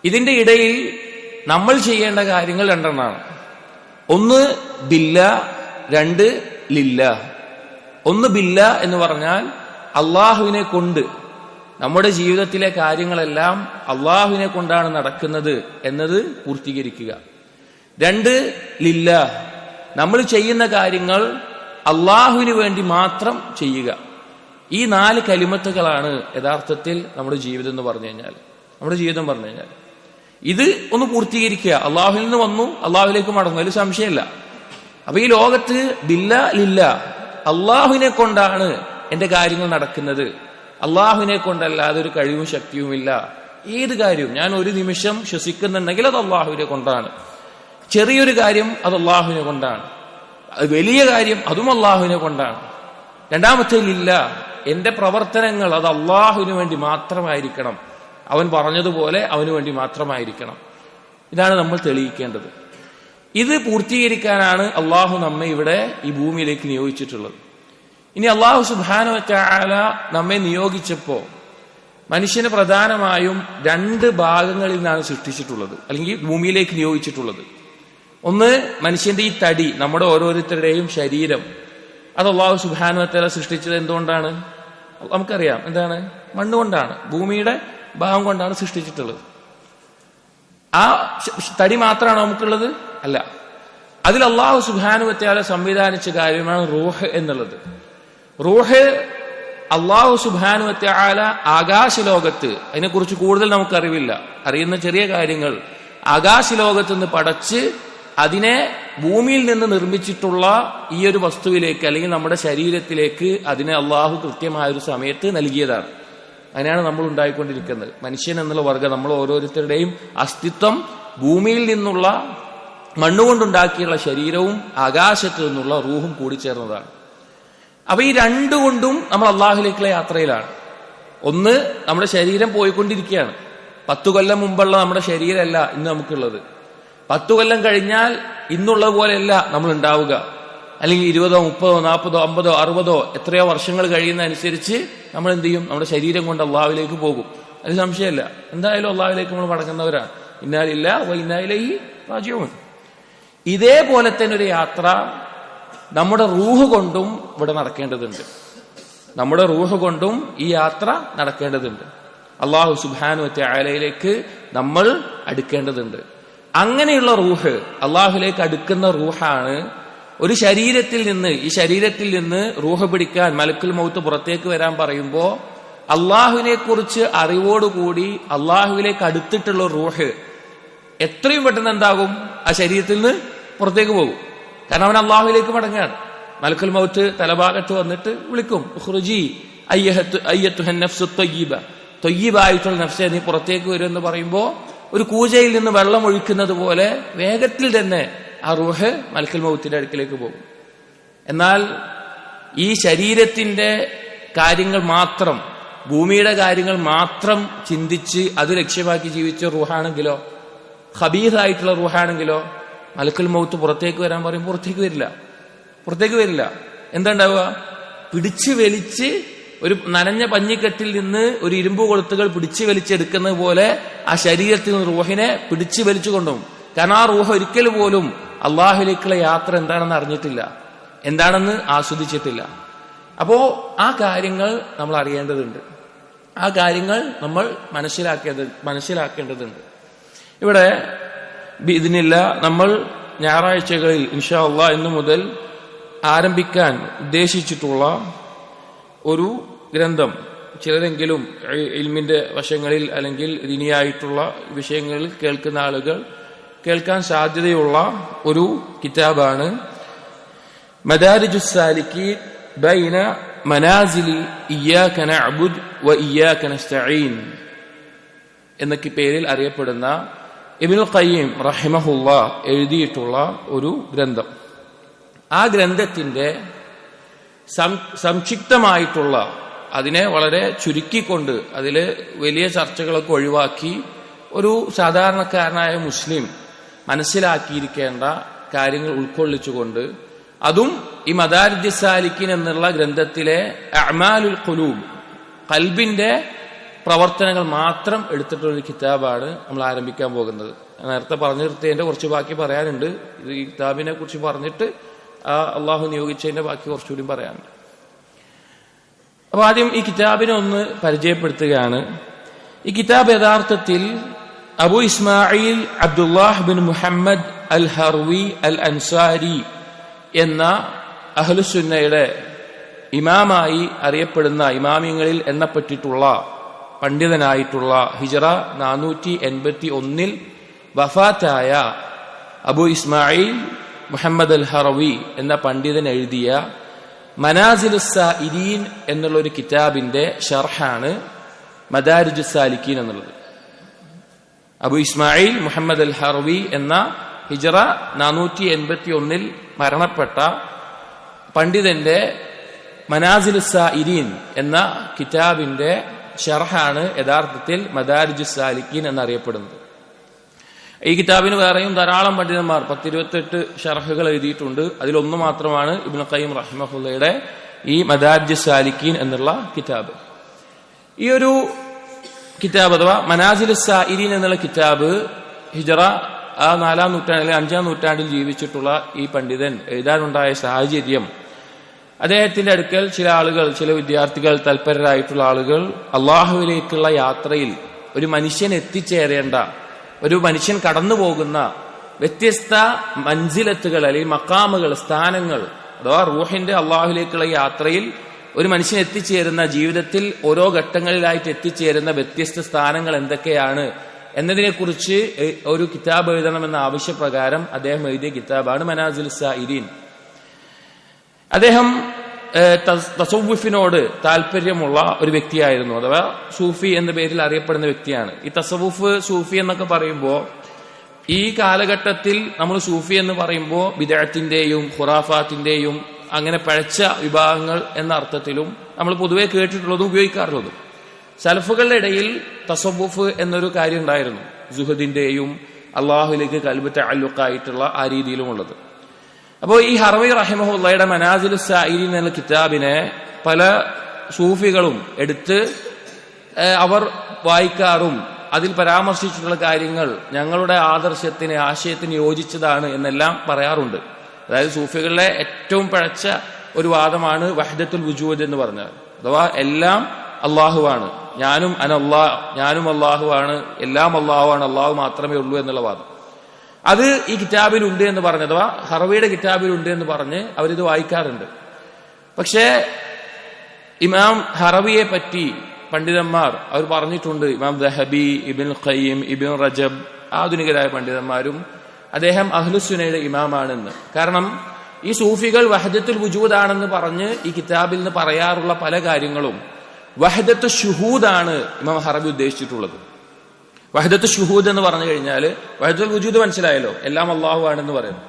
ഇതിന്റെ ഇടയിൽ നമ്മൾ ചെയ്യേണ്ട കാര്യങ്ങൾ 2 എണ്ണമാണ്. ഒന്ന് ബില്ല, 2 ലില്ല. ഒന്ന് ബില്ല എന്ന് പറഞ്ഞാൽ അള്ളാഹുവിനെ കൊണ്ട്, നമ്മുടെ ജീവിതത്തിലെ കാര്യങ്ങളെല്ലാം അള്ളാഹുവിനെ കൊണ്ടാണ് നടക്കുന്നത് എന്നത് പൂർത്തീകരിക്കുക. 2 ലില്ല, നമ്മൾ ചെയ്യുന്ന കാര്യങ്ങൾ അള്ളാഹുവിന് വേണ്ടി മാത്രം ചെയ്യുക. ഈ 4 കലിമത്തുകളാണ് യഥാർത്ഥത്തിൽ നമ്മുടെ ജീവിതം എന്ന് പറഞ്ഞു കഴിഞ്ഞാൽ, നമ്മുടെ ജീവിതം പറഞ്ഞു കഴിഞ്ഞാൽ ഇത് ഒന്ന് പൂർത്തീകരിക്കുക. അള്ളാഹുവിൽ നിന്ന് വന്നു, അള്ളാഹുവിലേക്ക് മടങ്ങും, അതിൽ സംശയമില്ല. അപ്പൊ ഈ ലോകത്ത് ബില്ല ലില്ല, അള്ളാഹുവിനെ കൊണ്ടാണ് എന്റെ കാര്യങ്ങൾ നടക്കുന്നത്, അള്ളാഹുവിനെ കൊണ്ടല്ലാതെ ഒരു കഴിവും ശക്തിയുമില്ല. ഏത് കാര്യവും, ഞാൻ ഒരു നിമിഷം ശ്വസിക്കുന്നുണ്ടെങ്കിൽ അത് അള്ളാഹുവിനെ കൊണ്ടാണ്. ചെറിയൊരു കാര്യം അത് അള്ളാഹുവിനെ കൊണ്ടാണ്, വലിയ കാര്യം അതും അള്ളാഹുവിനെ കൊണ്ടാണ്. രണ്ടാമത്തേലില്ല, എന്റെ പ്രവർത്തനങ്ങൾ അത് അള്ളാഹുവിന് വേണ്ടി മാത്രമായിരിക്കണം, അവൻ പറഞ്ഞതുപോലെ അവന് വേണ്ടി മാത്രമായിരിക്കണം. ഇതാണ് നമ്മൾ തെളിയിക്കേണ്ടത്. ഇത് പൂർത്തീകരിക്കാനാണ് അള്ളാഹു നമ്മെ ഇവിടെ ഈ ഭൂമിയിലേക്ക് നിയോഗിച്ചിട്ടുള്ളത്. ഇനി അള്ളാഹു സുബ്ഹാനഹു വ തആല നമ്മെ നിയോഗിച്ചപ്പോ മനുഷ്യനെ പ്രധാനമായും 2 ഭാഗങ്ങളിൽ നിന്നാണ് സൃഷ്ടിച്ചിട്ടുള്ളത്, അല്ലെങ്കിൽ ഭൂമിയിലേക്ക് നിയോഗിച്ചിട്ടുള്ളത്. ഒന്ന് മനുഷ്യന്റെ ഈ തടി, നമ്മുടെ ഓരോരുത്തരുടെയും ശരീരം, അത് അള്ളാഹു സുബ്ഹാനഹു വ തആല സൃഷ്ടിച്ചത് എന്തുകൊണ്ടാണ്? നമുക്കറിയാം, എന്താണ്? മണ്ണുകൊണ്ടാണ്, ഭൂമിയുടെ ഭാഗം കൊണ്ടാണ് സൃഷ്ടിച്ചിട്ടുള്ളത്. ആ തടി മാത്രമാണോ നമുക്കുള്ളത്? അല്ല. അതിൽ അള്ളാഹു സുബ്ഹാനഹു വ തആല സംവിധാനിച്ച കാര്യമാണ് റൂഹ് എന്നുള്ളത്. റൂഹ് അള്ളാഹു സുബ്ഹാനഹു വ തആല ആകാശലോകത്ത്, അതിനെക്കുറിച്ച് കൂടുതൽ നമുക്കറിവില്ല, അറിയുന്ന ചെറിയ കാര്യങ്ങൾ, ആകാശലോകത്ത് നിന്ന് പടച്ച് അതിനെ ഭൂമിയിൽ നിന്ന് നിർമ്മിച്ചിട്ടുള്ള ഈ ഒരു വസ്തുവിലേക്ക്, അല്ലെങ്കിൽ നമ്മുടെ ശരീരത്തിലേക്ക് അതിനെ അള്ളാഹു കൃത്യമായൊരു സമയത്ത് നൽകിയതാണ്. അങ്ങനെയാണ് നമ്മൾ ഉണ്ടായിക്കൊണ്ടിരിക്കുന്നത്. മനുഷ്യൻ എന്നുള്ള വർഗ്ഗം, നമ്മൾ ഓരോരുത്തരുടെയും അസ്തിത്വം ഭൂമിയിൽ നിന്നുള്ള മണ്ണുകൊണ്ടുണ്ടാക്കിയുള്ള ശരീരവും ആകാശത്ത് നിന്നുള്ള റൂഹും കൂടിച്ചേർന്നതാണ്. അപ്പൊ ഈ 2 കൊണ്ടും നമ്മൾ അള്ളാഹുലേക്കുള്ള യാത്രയിലാണ്. ഒന്ന്, നമ്മുടെ ശരീരം പോയിക്കൊണ്ടിരിക്കുകയാണ്. 10 കൊല്ലം മുമ്പുള്ള നമ്മുടെ ശരീരമല്ല ഇന്ന് നമുക്കുള്ളത്. 10 കൊല്ലം കഴിഞ്ഞാൽ ഇന്നുള്ളത് പോലെയല്ല നമ്മൾ ഉണ്ടാവുക. അല്ലെങ്കിൽ 20, 30, 40, 50, 60 എത്രയോ വർഷങ്ങൾ കഴിയുന്ന അനുസരിച്ച് നമ്മൾ എന്ത് ചെയ്യും? നമ്മുടെ ശരീരം കൊണ്ട് അള്ളാഹുവിലേക്ക് പോകും. അതിൽ സംശയമില്ല. എന്തായാലും അള്ളാഹുവിലേക്ക് നമ്മൾ മടങ്ങുന്നവരാണ്. ഇന്നാ ലില്ലാഹി വ ഇന്നാ ഇലൈഹി റാജിഊൻ. ഇതേപോലെ തന്നെ ഒരു യാത്ര നമ്മുടെ റൂഹ് കൊണ്ടും ഇവിടെ നടക്കേണ്ടതുണ്ട്. നമ്മുടെ റൂഹ് കൊണ്ടും ഈ യാത്ര നടക്കേണ്ടതുണ്ട്. അള്ളാഹു സുബ്ഹാനഹു വ തആലയിലേക്ക് നമ്മൾ അടുക്കേണ്ടതുണ്ട്. അങ്ങനെയുള്ള റൂഹ്, അള്ളാഹുലേക്ക് അടുക്കുന്ന റൂഹാണ് ഒരു ശരീരത്തിൽ നിന്ന്, ഈ ശരീരത്തിൽ നിന്ന് റൂഹ് പിടിക്കാൻ മലക്കുൽ മൗത്ത് പുറത്തേക്ക് വരാൻ പറയുമ്പോ അള്ളാഹുവിനെ കുറിച്ച് അറിവോടുകൂടി അള്ളാഹുവിലേക്ക് അടുത്തിട്ടുള്ള റൂഹ് എത്രയും പെട്ടെന്ന് എന്താകും? ആ ശരീരത്തിൽ നിന്ന് പുറത്തേക്ക് പോകും. കാരണം അവൻ അള്ളാഹുവിലേക്ക് മടങ്ങുകയാണ്. മലക്കുൽ മൗത്ത് തലഭാഗത്ത് വന്നിട്ട് വിളിക്കും, ഉഖ്റുജി അയ്യത്തുഹൻ നഫ്സു ത്വയ്യിബ, ത്വയ്യിബായിട്ടുള്ള നഫ്സേ നീ പുറത്തേക്ക് വരും എന്ന് പറയുമ്പോ ഒരു കൂജയിൽ നിന്ന് വെള്ളം ഒഴിക്കുന്നത് പോലെ വേഗത്തിൽ തന്നെ ആ റൂഹ് മലക്കുൽ മൗത്തിന്റെ അടുക്കിലേക്ക് പോകും. എന്നാൽ ഈ ശരീരത്തിന്റെ കാര്യങ്ങൾ മാത്രം, ഭൂമിയുടെ കാര്യങ്ങൾ മാത്രം ചിന്തിച്ച് അത് ലക്ഷ്യമാക്കി ജീവിച്ച റൂഹാണെങ്കിലോ, ഖബീസായിട്ടുള്ള റൂഹാണെങ്കിലോ, മലക്കുൽ മൗത്ത് പുറത്തേക്ക് വരാൻ പറയും, പുറത്തേക്ക് വരില്ല. എന്താ ഉണ്ടാവുക? പിടിച്ചു വലിച്ച്, ഒരു നനഞ്ഞ പഞ്ഞിക്കെട്ടിൽ നിന്ന് ഒരു ഇരുമ്പ് കൊളുത്തുകൾ പിടിച്ചു വലിച്ചെടുക്കുന്നത് പോലെ ആ ശരീരത്തിൽ നിന്ന് റൂഹിനെ പിടിച്ചു വലിച്ചു കൊണ്ടുപോകും. കാരണം ആ റൂഹ് ഒരിക്കൽ പോലും അള്ളാഹുലേക്കുള്ള യാത്ര എന്താണെന്ന് അറിഞ്ഞിട്ടില്ല, എന്താണെന്ന് ആസ്വദിച്ചിട്ടില്ല. അപ്പോ ആ കാര്യങ്ങൾ നമ്മൾ അറിയേണ്ടതുണ്ട്, ആ കാര്യങ്ങൾ നമ്മൾ മനസ്സിലാക്കേണ്ടതുണ്ട്. ഇവിടെ ഇതിനില്ല, നമ്മൾ ഞായറാഴ്ചകളിൽ ഇൻഷാ അള്ളാഹ് ഇന്നു മുതൽ ആരംഭിക്കാൻ ഉദ്ദേശിച്ചിട്ടുള്ള ഒരു ഗ്രന്ഥം, ചിലരെങ്കിലും ഇൽമിന്റെ വശങ്ങളിൽ അല്ലെങ്കിൽ ദീനിയായിട്ടുള്ള വിഷയങ്ങളിൽ കേൾക്കുന്ന ആളുകൾ കേൾക്കാൻ സാധ്യതയുള്ള ഒരു കിതാബാണ് മദാരിജുസ് സാലിക്കീൻ ബൈന മനാസിലി ഇയ്യാക നഅ്ബുദ് വ ഇയ്യാക നസ്തഈൻ എന്നൊക്കെ പേരിൽ അറിയപ്പെടുന്ന ഇബ്നുൽ ഖയ്യിം റഹിമഹുല്ലാഹ് എഴുതിയിട്ടുള്ള ഒരു ഗ്രന്ഥം. ആ ഗ്രന്ഥത്തിന്റെ സംക്ഷിപ്തമായിട്ടുള്ള, അതിനെ വളരെ ചുരുക്കിക്കൊണ്ട് അതിൽ വലിയ ചർച്ചകളൊക്കെ ഒഴിവാക്കി ഒരു സാധാരണക്കാരനായ മുസ്ലിം മനസ്സിലാക്കിയിരിക്കേണ്ട കാര്യങ്ങൾ ഉൾക്കൊള്ളിച്ചുകൊണ്ട്, അതും ഈ മദാരിജുസ് സാലിക്കീൻ എന്നുള്ള ഗ്രന്ഥത്തിലെ അഅ്മാലുൽ ഖുലൂബ്, ഖൽബിന്റെ പ്രവർത്തനങ്ങൾ മാത്രം എടുത്തിട്ടുള്ള കിതാബാണ് നമ്മൾ ആരംഭിക്കാൻ പോകുന്നത്. നേരത്തെ പറഞ്ഞു നിർത്തിയതിന്റെ കുറച്ച് ബാക്കി പറയാനുണ്ട്. ഇത് ഈ കിതാബിനെ കുറിച്ച് പറഞ്ഞിട്ട് അള്ളാഹു നിയോഗിച്ചതിന്റെ ബാക്കി കുറച്ചുകൂടി പറയാനുണ്ട്. അപ്പൊ ആദ്യം ഈ കിതാബിനെ ഒന്ന് പരിചയപ്പെടുത്തുകയാണ്. ഈ കിതാബ് യഥാർത്ഥത്തിൽ അബു ഇസ്മായിൽ അബ്ദുല്ലാഹ് ബിൻ മുഹമ്മദ് അൽ ഹർവി അൽ അൻസാരി എന്ന അഹ്ലുസുന്നയുടെ ഇമാമായി അറിയപ്പെടുന്ന, ഇമാമിങ്ങളിൽ എണ്ണപ്പെട്ടിട്ടുള്ള പണ്ഡിതനായിട്ടുള്ള ഹിജറ 481 വഫാത്തായ അബു ഇസ്മായിൽ മുഹമ്മദ് അൽ ഹർവി എന്ന പണ്ഡിതൻ എഴുതിയ മനാസിലുസ് സാഇരീൻ എന്നുള്ള ഒരു കിതാബിന്റെ ഷർഹാണ് മദാരിജുസ് സാലിക്കീൻ എന്നുള്ളത്. അബു ഇസ്മായിൽ മുഹമ്മദ് അൽ ഹർവി എന്ന ഹിജറ 481 മരണപ്പെട്ട പണ്ഡിതന്റെ മനാസിലുസ് സാഇരീൻ എന്ന കിതാബിന്റെ ഷർഹാണ് യഥാർത്ഥത്തിൽ മദാരിജുസ് സാലിക്കീൻ എന്നറിയപ്പെടുന്നത്. ഈ കിതാബിന് വേറെയും ധാരാളം പണ്ഡിതന്മാർ 10-28 ഷർഹുകൾ എഴുതിയിട്ടുണ്ട്. അതിലൊന്നു മാത്രമാണ് ഇബ്നുൽ ഖയ്യിം റഹിമഹുള്ളയുടെ ഈ മദാരിജുസ് സാലിക്കീൻ എന്നുള്ള കിതാബ്. ഈ ഒരു കിതാബ് അഥവാ മനാസിലുസ് സാഇരീൻ എന്നുള്ള കിതാബ് ഹിജറ 4-ാം നൂറ്റാണ്ടിൽ 5-ാം നൂറ്റാണ്ടിൽ ജീവിച്ചിട്ടുള്ള ഈ പണ്ഡിതൻ എഴുതാനുണ്ടായ സാഹചര്യം, അദ്ദേഹത്തിന്റെ അടുക്കൽ ചില ആളുകൾ, ചില വിദ്യാർത്ഥികൾ, തൽപരരായിട്ടുള്ള ആളുകൾ അള്ളാഹുവിലേക്കുള്ള യാത്രയിൽ ഒരു മനുഷ്യൻ എത്തിച്ചേരേണ്ട, ഒരു മനുഷ്യൻ കടന്നു പോകുന്ന വ്യത്യസ്ത മൻസിലത്തുകൾ അല്ലെങ്കിൽ മക്കാമുകൾ, സ്ഥാനങ്ങൾ, അഥവാ റൂഹിന്റെ അള്ളാഹുവിലേക്കുള്ള യാത്രയിൽ ഒരു മനുഷ്യൻ എത്തിച്ചേരുന്ന, ജീവിതത്തിൽ ഓരോ ഘട്ടങ്ങളിലായിട്ട് എത്തിച്ചേരുന്ന വ്യത്യസ്ത സ്ഥാനങ്ങൾ എന്തൊക്കെയാണ് എന്നതിനെക്കുറിച്ച് ഒരു കിതാബ് എഴുതണമെന്ന ആവശ്യപ്രകാരം അദ്ദേഹം എഴുതിയ കിതാബാണ് മനാസിലുസ് സാഇരീൻ. അദ്ദേഹം തസവുഫിനോട് താല്പര്യമുള്ള ഒരു വ്യക്തിയായിരുന്നു, അഥവാ സൂഫി എന്ന പേരിൽ അറിയപ്പെടുന്ന വ്യക്തിയാണ്. ഈ തസവുഫ്, സൂഫി എന്നൊക്കെ പറയുമ്പോൾ ഈ കാലഘട്ടത്തിൽ നമ്മൾ സൂഫി എന്ന് പറയുമ്പോൾ ബിദ്അത്തിന്റെയും ഖുറാഫാത്തിന്റെയും അങ്ങനെ പഴച്ച വിഭാഗങ്ങൾ എന്ന അർത്ഥത്തിലും നമ്മൾ പൊതുവെ കേട്ടിട്ടുള്ളതും ഉപയോഗിക്കാറുള്ളതും. സലഫുകളുടെ ഇടയിൽ തസവുഫ് എന്നൊരു കാര്യം ഉണ്ടായിരുന്നു, സുഹദിന്റെയും അള്ളാഹുലേക്ക് ഖൽബ് തഅല്ലുഖായിട്ടുള്ള ആ രീതിയിലുമുള്ളത്. അപ്പോൾ ഈ ഹർവി റഹിമഹുള്ളയുടെ മനാസിലുസ് സാഇരീൻ എന്ന കിതാബിനെ പല സൂഫികളും എടുത്ത് അവർ വായിക്കാറും അതിൽ പരാമർശിച്ചിട്ടുള്ള കാര്യങ്ങൾ ഞങ്ങളുടെ ആദർശത്തിന്, ആശയത്തിന് യോജിച്ചതാണ് എന്നെല്ലാം പറയാറുണ്ട്. അതായത് സൂഫികളിലെ ഏറ്റവും പഴച്ച ഒരു വാദമാണ് വഹ്ദത്തുൽ വുജൂദ് എന്ന് പറഞ്ഞാൽ, അഥവാ എല്ലാം അള്ളാഹുവാണ്, ഞാനും അള്ളാഹുവാണ്, എല്ലാം അള്ളാഹുവാണ്, അള്ളാഹു മാത്രമേ ഉള്ളൂ എന്നുള്ള വാദം. അത് ഈ കിതാബിലുണ്ട് എന്ന് പറഞ്ഞ്, അഥവാ ഹർവിയുടെ കിതാബിലുണ്ട് എന്ന് പറഞ്ഞ് അവരിത് വായിക്കാറുണ്ട്. പക്ഷേ ഇമാം ഹർവിയെ പറ്റി പണ്ഡിതന്മാർ അവർ പറഞ്ഞിട്ടുണ്ട്. ഇമാം ദഹബി, ഇബ്നുൽ ഖയ്യിം, ഇബ്നു റജബ്, ആധുനികരായ പണ്ഡിതന്മാരും അദ്ദേഹം അഹ്ലുസുന്നയുടെ ഇമാമാണെന്ന്. കാരണം ഈ സൂഫികൾ വഹദത്തുൽ വുജൂദാണെന്ന് പറഞ്ഞ് ഈ കിതാബിൽ നിന്ന് പറയാറുള്ള പല കാര്യങ്ങളും വഹദത്തു ശുഹൂദാണ് ഇമാം ഹർവി ഉദ്ദേശിച്ചിട്ടുള്ളത്. വഹദത്തു ശുഹൂദ് എന്ന് പറഞ്ഞു കഴിഞ്ഞാൽ വഹദത്തുൽ വുജൂദ് മനസ്സിലായല്ലോ, എല്ലാം അള്ളാഹു ആണെന്ന് പറയുന്നു.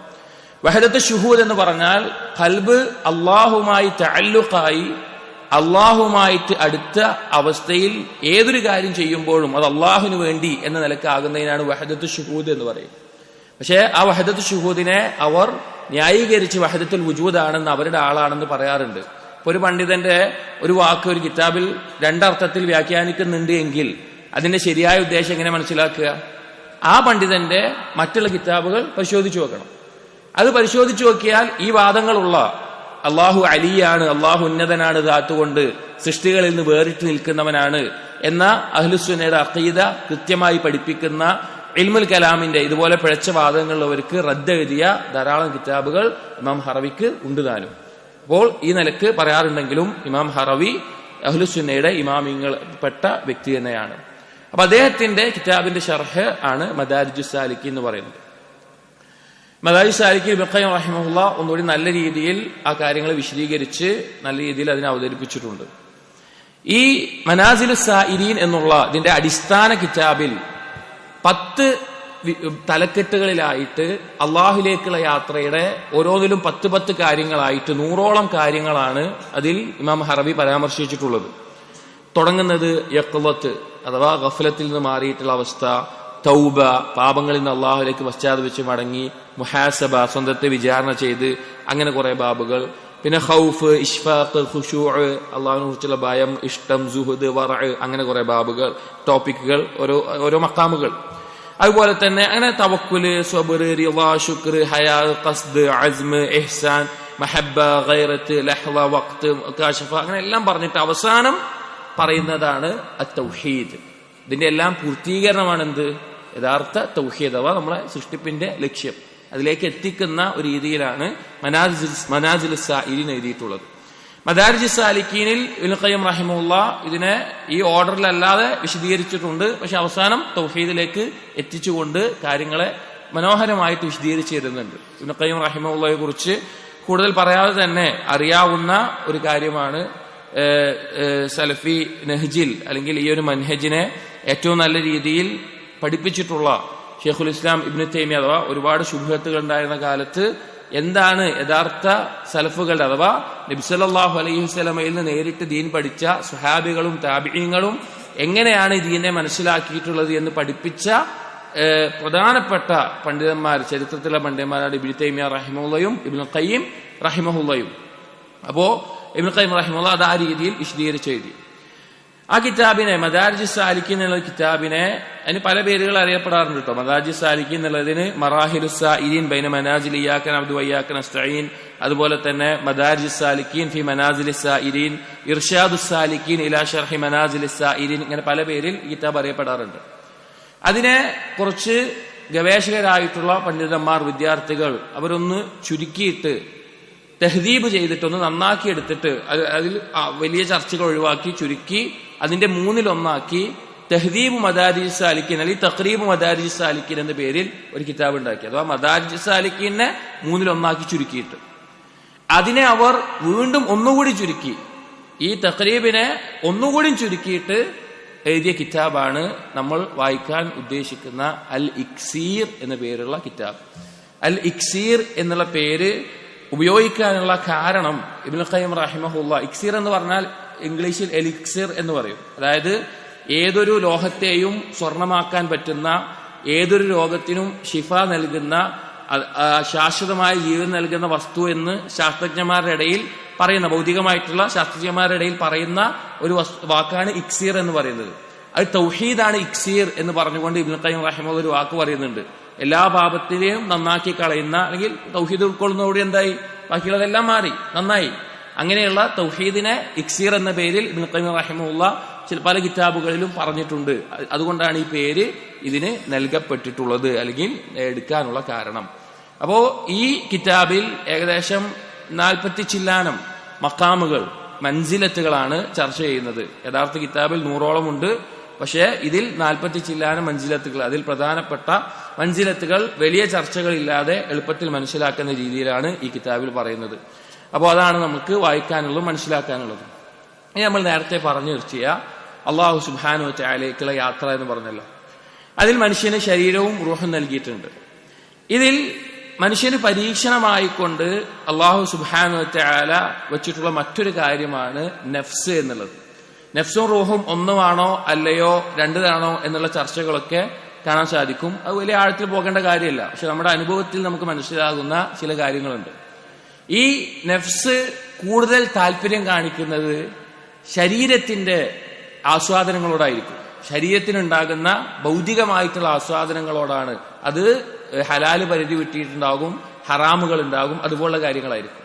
വഹദത്തു ശുഹൂദ് എന്ന് പറഞ്ഞാൽ ഖൽബ് അള്ളാഹുമായി തഅല്ലുഖായി, അള്ളാഹുമായിട്ട് അടുത്ത അവസ്ഥയിൽ ഏതൊരു കാര്യം ചെയ്യുമ്പോഴും അത് അള്ളാഹുവിന് വേണ്ടി എന്ന നിലക്കാകുന്നതിനാണ് വഹദത്തു ശുഹൂദ് എന്ന് പറയുന്നത്. പക്ഷേ ആ വഹദത്തു ശുഹൂദിനെ അവർ ന്യായീകരിച്ച് വഹദത്തുൽ വുജൂദാണെന്ന്, അവരുടെ ആളാണെന്ന് പറയാറുണ്ട്. ഇപ്പൊ ഒരു പണ്ഡിതന്റെ ഒരു വാക്ക് ഒരു കിതാബിൽ രണ്ടർത്ഥത്തിൽ വ്യാഖ്യാനിക്കുന്നുണ്ട് എങ്കിൽ അതിന്റെ ശരിയായ ഉദ്ദേശം എങ്ങനെ മനസ്സിലാക്കുക? ആ പണ്ഡിതന്റെ മറ്റുള്ള കിതാബുകൾ പരിശോധിച്ചു നോക്കണം. അത് പരിശോധിച്ചു നോക്കിയാൽ ഈ വാദങ്ങളുള്ള അള്ളാഹു അലിയാണ്, അള്ളാഹു ഉന്നതനാണ്, ദാത്തുകൊണ്ട് സൃഷ്ടികളിൽ നിന്ന് വേറിട്ട് നിൽക്കുന്നവനാണ് എന്ന അഹ്ലുസുന്നയുടെ അഖീദ കൃത്യമായി പഠിപ്പിക്കുന്ന ഇൽമുൽ കലാമിന്റെ ഇതുപോലെ പിഴച്ച വാദങ്ങളുള്ളവർക്ക് റദ്ദ് എഴുതിയ ധാരാളം കിതാബുകൾ ഇമാം ഹറവിക്ക് ഉണ്ട് താനും. അപ്പോൾ ഈ നിലക്ക് പറയാറുണ്ടെങ്കിലും ഇമാം ഹറവി അഹ്ലുസുന്നയുടെ ഇമാമിങ്ങൾ പെട്ട വ്യക്തി തന്നെയാണ്. അപ്പൊ അദ്ദേഹത്തിന്റെ കിതാബിന്റെ ഷർഹ് ആണ് മദാരിജുസ് സാലിക്കീൻ എന്ന് പറയുന്നത്. മദാരിജ് സാലിക്കിൻ ഇബ്നു ഖയ്യിം റഹിമഹുല്ലാഹ് ഒന്നുകൂടി നല്ല രീതിയിൽ ആ കാര്യങ്ങളെ വിശദീകരിച്ച് നല്ല രീതിയിൽ അതിനെ അവതരിപ്പിച്ചിട്ടുണ്ട്. ഈ മനാസിലുസ് സായിരീൻ എന്നുള്ള ഇതിന്റെ അടിസ്ഥാന കിതാബിൽ 10 തലക്കെട്ടുകളിലായിട്ട് അള്ളാഹുലേക്കുള്ള യാത്രയുടെ ഓരോന്നിലും 10 കാര്യങ്ങളായിട്ട് 100ഓളം കാര്യങ്ങളാണ് അതിൽ ഇമാം ഹറബി പരാമർശിച്ചിട്ടുള്ളത്. തുടങ്ങുന്നത് യഖ്ളത്ത് അഥവാ ഗഫലത്തിൽ നിന്ന് മാറിയിട്ടുള്ള അവസ്ഥ, തൗബ പാപങ്ങളിൽ നിന്ന് അള്ളാഹുലേക്ക് പശ്ചാത്തപിച്ച് മടങ്ങി, മുഹാസബ സ്വന്തത്തെ വിചാരണ ചെയ്ത്, അങ്ങനെ കുറെ ബാബുകൾ. പിന്നെ ഖൗഫ്, ഇഷ്ഫാഖ്, ഖുശൂഅ് അള്ളാഹുവിനെ കുറിച്ചുള്ള ഭയം, ഇഷ്ടം, സുഹദ്, വറഅ്, അങ്ങനെ കുറെ ബാബുകൾ, ടോപ്പിക്കുകൾ, ഓരോ മഖാമുകൾ. അതുപോലെ തന്നെ അങ്ങനെ തവക്കുല്, സ്വബ്ർ, റിളാ, ശുക്ർ, ഹയാ, ഖസ്ദ്, അസ്മ്, ഇഹ്സാൻ, മഹബ്ബ, ഗൈറത്ത്, ലഹ്ള, വഖ്ത്, കാശഫ, അങ്ങനെ എല്ലാം പറഞ്ഞിട്ട് അവസാനം പറയുന്നതാണ് അത്തൗഹീദ്. ഇതിന്റെ എല്ലാം പൂർത്തീകരണമാണ് എന്ത്? യഥാർത്ഥ തൗഹീദ് അഥവാ നമ്മളെ സൃഷ്ടിപ്പിന്റെ ലക്ഷ്യം. അതിലേക്ക് എത്തിക്കുന്ന ഒരു രീതിയിലാണ് മനാസിലുസ് സായിരീൻ എഴുതിയിട്ടുള്ളത്. മദാരിജുസ് സാലിക്കീനിൽ ഇബ്നു ഖയ്യിം റഹിമഹുല്ലാഹ് ഇതിനെ ഈ ഓർഡറിലല്ലാതെ വിശദീകരിച്ചിട്ടുണ്ട്. പക്ഷെ അവസാനം തൗഹീദിലേക്ക് എത്തിച്ചുകൊണ്ട് കാര്യങ്ങളെ മനോഹരമായിട്ട് വിശദീകരിച്ചു തരുന്നുണ്ട്. ഇബ്നു ഖയ്യിം റഹിമഹുല്ലാഹയെ കുറിച്ച് കൂടുതൽ പറയാതെ തന്നെ അറിയാവുന്ന ഒരു കാര്യമാണ് സലഫി നഹ്ജിൽ അല്ലെങ്കിൽ ഈ ഒരു മൻഹജിനെ ഏറ്റവും നല്ല രീതിയിൽ പഠിപ്പിച്ചിട്ടുള്ള ഷെയ്ഖുൽ ഇസ്ലാം ഇബ്നു തൈമിയ്യ അഥവാ ഒരുപാട് ശുബ്ഹത്തുകൾ ഉണ്ടായിരുന്ന കാലത്ത് എന്താണ് യഥാർത്ഥ സലഫുകളുടെ അഥവാ നബി സല്ലല്ലാഹു അലൈഹി വസല്ലമയിൽ നിന്ന് നേരിട്ട് ദീൻ പഠിച്ച സ്വഹാബികളും താബിഈങ്ങളും എങ്ങനെയാണ് ദീനെ മനസ്സിലാക്കിയിട്ടുള്ളത് എന്ന് പഠിപ്പിച്ച പ്രധാനപ്പെട്ട പണ്ഡിതന്മാർ, ചരിത്രത്തിലെ പണ്ഡിതന്മാരാണ് ഇബ്നു തൈമിയ്യ റഹിമഹുള്ളയും ഇബ്നു ഖയ്യിം റഹിമഹുള്ളയും. അപ്പോ ഇബ്നു ഖയ്യിം റഹിമഹുല്ലാഹ് അത് ആ രീതിയിൽ വിശദീകരിച്ച് എഴുതി. ആ കിതാബിനെ മദാരിജുസ് സാലിക്കീൻ എന്നുള്ള കിതാബിനെ അതിന് പല പേരുകൾ അറിയപ്പെടാറുണ്ട് കേട്ടോ. മദാരിജുസ് സാലിക്കീൻ എന്നുള്ളതിന് മറാഹിലുസ് സായിരീൻ ബൈന മനാസിൽ ഇയ്യാക നഅബ്ദു വഇയ്യാക നസ്തഈൻ, അതുപോലെ തന്നെ മദാരിജുസ് സാലിക്കീൻ ഫി മനാസിലിസ് സായിരീൻ, ഇർഷാദുസ് സാലിക്കീൻ ഇലാ ശർഹി മനാസിലിസ് സായിരീൻ, ഇങ്ങനെ പല പേരിൽ ഈ കിതാബ് അറിയപ്പെടാറുണ്ട്. അതിനെ കുറച്ച് ഗവേഷകരായിട്ടുള്ള പണ്ഡിതന്മാർ, വിദ്യാർത്ഥികൾ അവരൊന്ന് ചുരുക്കിയിട്ട് തഹ്ദീബ് ചെയ്തിട്ടൊന്ന് നന്നാക്കി എടുത്തിട്ട് അതിൽ വലിയ ചർച്ചകൾ ഒഴിവാക്കി ചുരുക്കി അതിന്റെ 1/3 തഹ്ദീബ് മദാരിജുസ് സാലിക്കീൻ അല്ലെങ്കിൽ തഖ്രീബ് മദാരിജുസ് സാലിക്കീൻ എന്ന പേരിൽ ഒരു കിതാബ് ഉണ്ടാക്കി. അഥവാ മദാരിജുസ് സാലിക്കീനെ 1/3 ചുരുക്കിയിട്ട് അതിനെ അവർ വീണ്ടും ഒന്നുകൂടി ചുരുക്കി, ഈ തഖ്രീബിനെ ഒന്നുകൂടി ചുരുക്കിയിട്ട് എഴുതിയ കിതാബാണ് നമ്മൾ വായിക്കാൻ ഉദ്ദേശിക്കുന്ന അൽ ഇക്സീർ എന്ന പേരുള്ള കിതാബ്. അൽ ഇക്സീർ എന്നുള്ള പേര് ഉപയോഗിക്കാനുള്ള കാരണം ഇബ്നു ഖയ്യിം റഹിമഹുല്ലാഹ്, ഇക്സീർ എന്ന് പറഞ്ഞാൽ ഇംഗ്ലീഷിൽ എലിക്സിർ എന്ന് പറയും. അതായത് ഏതൊരു ലോഹത്തെയും സ്വർണമാക്കാൻ പറ്റുന്ന, ഏതൊരു രോഗത്തിനും ഷിഫ നൽകുന്ന, ശാശ്വതമായ ജീവൻ നൽകുന്ന വസ്തു എന്ന് ശാസ്ത്രജ്ഞന്മാരുടെ ഇടയിൽ പറയുന്ന, ഭൗതികമായിട്ടുള്ള ശാസ്ത്രജ്ഞന്മാരുടെ ഇടയിൽ പറയുന്ന ഒരു വാക്കാണ് ഇക്സീർ എന്ന് പറയുന്നത്. അത് തൗഹീദാണ് ഇക്സീർ എന്ന് പറഞ്ഞുകൊണ്ട് ഇബ്നു ഖയ്യിം റഹിമഹുല്ലാഹ് ഒരു വാക്ക് പറയുന്നുണ്ട്. എല്ലാ പാപത്തിനെയും നന്നാക്കി കളയുന്ന, അല്ലെങ്കിൽ തൗഹീദ് ഉൾക്കൊള്ളുന്നതോടെ എന്തായി, ബാക്കിയുള്ളതെല്ലാം മാറി, നന്നായി. അങ്ങനെയുള്ള തൗഹീദിനെ ഇക്സീർ എന്ന പേരിൽ ഇബ്നു ഖയ്യിം റഹിമഹുല്ലാഹ് പല കിതാബുകളിലും പറഞ്ഞിട്ടുണ്ട്. അതുകൊണ്ടാണ് ഈ പേര് ഇതിന് നൽകപ്പെട്ടിട്ടുള്ളത് അല്ലെങ്കിൽ എടുക്കാനുള്ള കാരണം. അപ്പോ ഈ കിതാബിൽ ഏകദേശം 40 ചില്ലാനം മഖാമുകൾ, മൻസിലത്തുകളാണ് ചർച്ച ചെയ്യുന്നത്. യഥാർത്ഥ കിതാബിൽ 100ഓളം ഉണ്ട്. പക്ഷേ ഇതിൽ 40 ചില്ലാനം മൻസിലത്തുകൾ, അതിൽ പ്രധാനപ്പെട്ട മൻസിലത്തുകൾ വലിയ ചർച്ചകളില്ലാതെ എളുപ്പത്തിൽ മനസ്സിലാക്കുന്ന രീതിയിലാണ് ഈ കിതാബിൽ പറയുന്നത്. അപ്പോൾ അതാണ് നമുക്ക് വായിക്കാനുള്ളതും മനസ്സിലാക്കാനുള്ളതും. ഇനി നമ്മൾ നേരത്തെ പറഞ്ഞു നിർത്തിയ അള്ളാഹു സുബ്ഹാനഹു വ തആലയിലേക്കുള്ള യാത്ര എന്ന് പറഞ്ഞല്ലോ, അതിൽ മനുഷ്യന് ശരീരവും റൂഹും നൽകിയിട്ടുണ്ട്. ഇതിൽ മനുഷ്യന് പരീക്ഷണമായിക്കൊണ്ട് അള്ളാഹു സുബ്ഹാനഹു വ തആല വെച്ചിട്ടുള്ള മറ്റൊരു കാര്യമാണ് നഫ്സ് എന്നുള്ളത്. നഫ്സും റൂഹും ഒന്നുമാണോ അല്ലയോ 2 എന്നുള്ള ചർച്ചകളൊക്കെ കാണാൻ സാധിക്കും. അത് വലിയ ആഴത്തിൽ പോകേണ്ട കാര്യമല്ല. പക്ഷെ നമ്മുടെ അനുഭവത്തിൽ നമുക്ക് മനസ്സിലാകുന്ന ചില കാര്യങ്ങളുണ്ട്. ഈ നഫ്സ് കൂടുതൽ താല്പര്യം കാണിക്കുന്നത് ശരീരത്തിന്റെ ആസ്വാദനങ്ങളോടായിരിക്കും. ശരീരത്തിനുണ്ടാകുന്ന ഭൗതികമായിട്ടുള്ള ആസ്വാദനങ്ങളോടാണ്. അത് ഹലാല് പരിധി വിട്ടിട്ടുണ്ടാകും, ഹറാമുകൾ ഉണ്ടാകും, അതുപോലുള്ള കാര്യങ്ങളായിരിക്കും.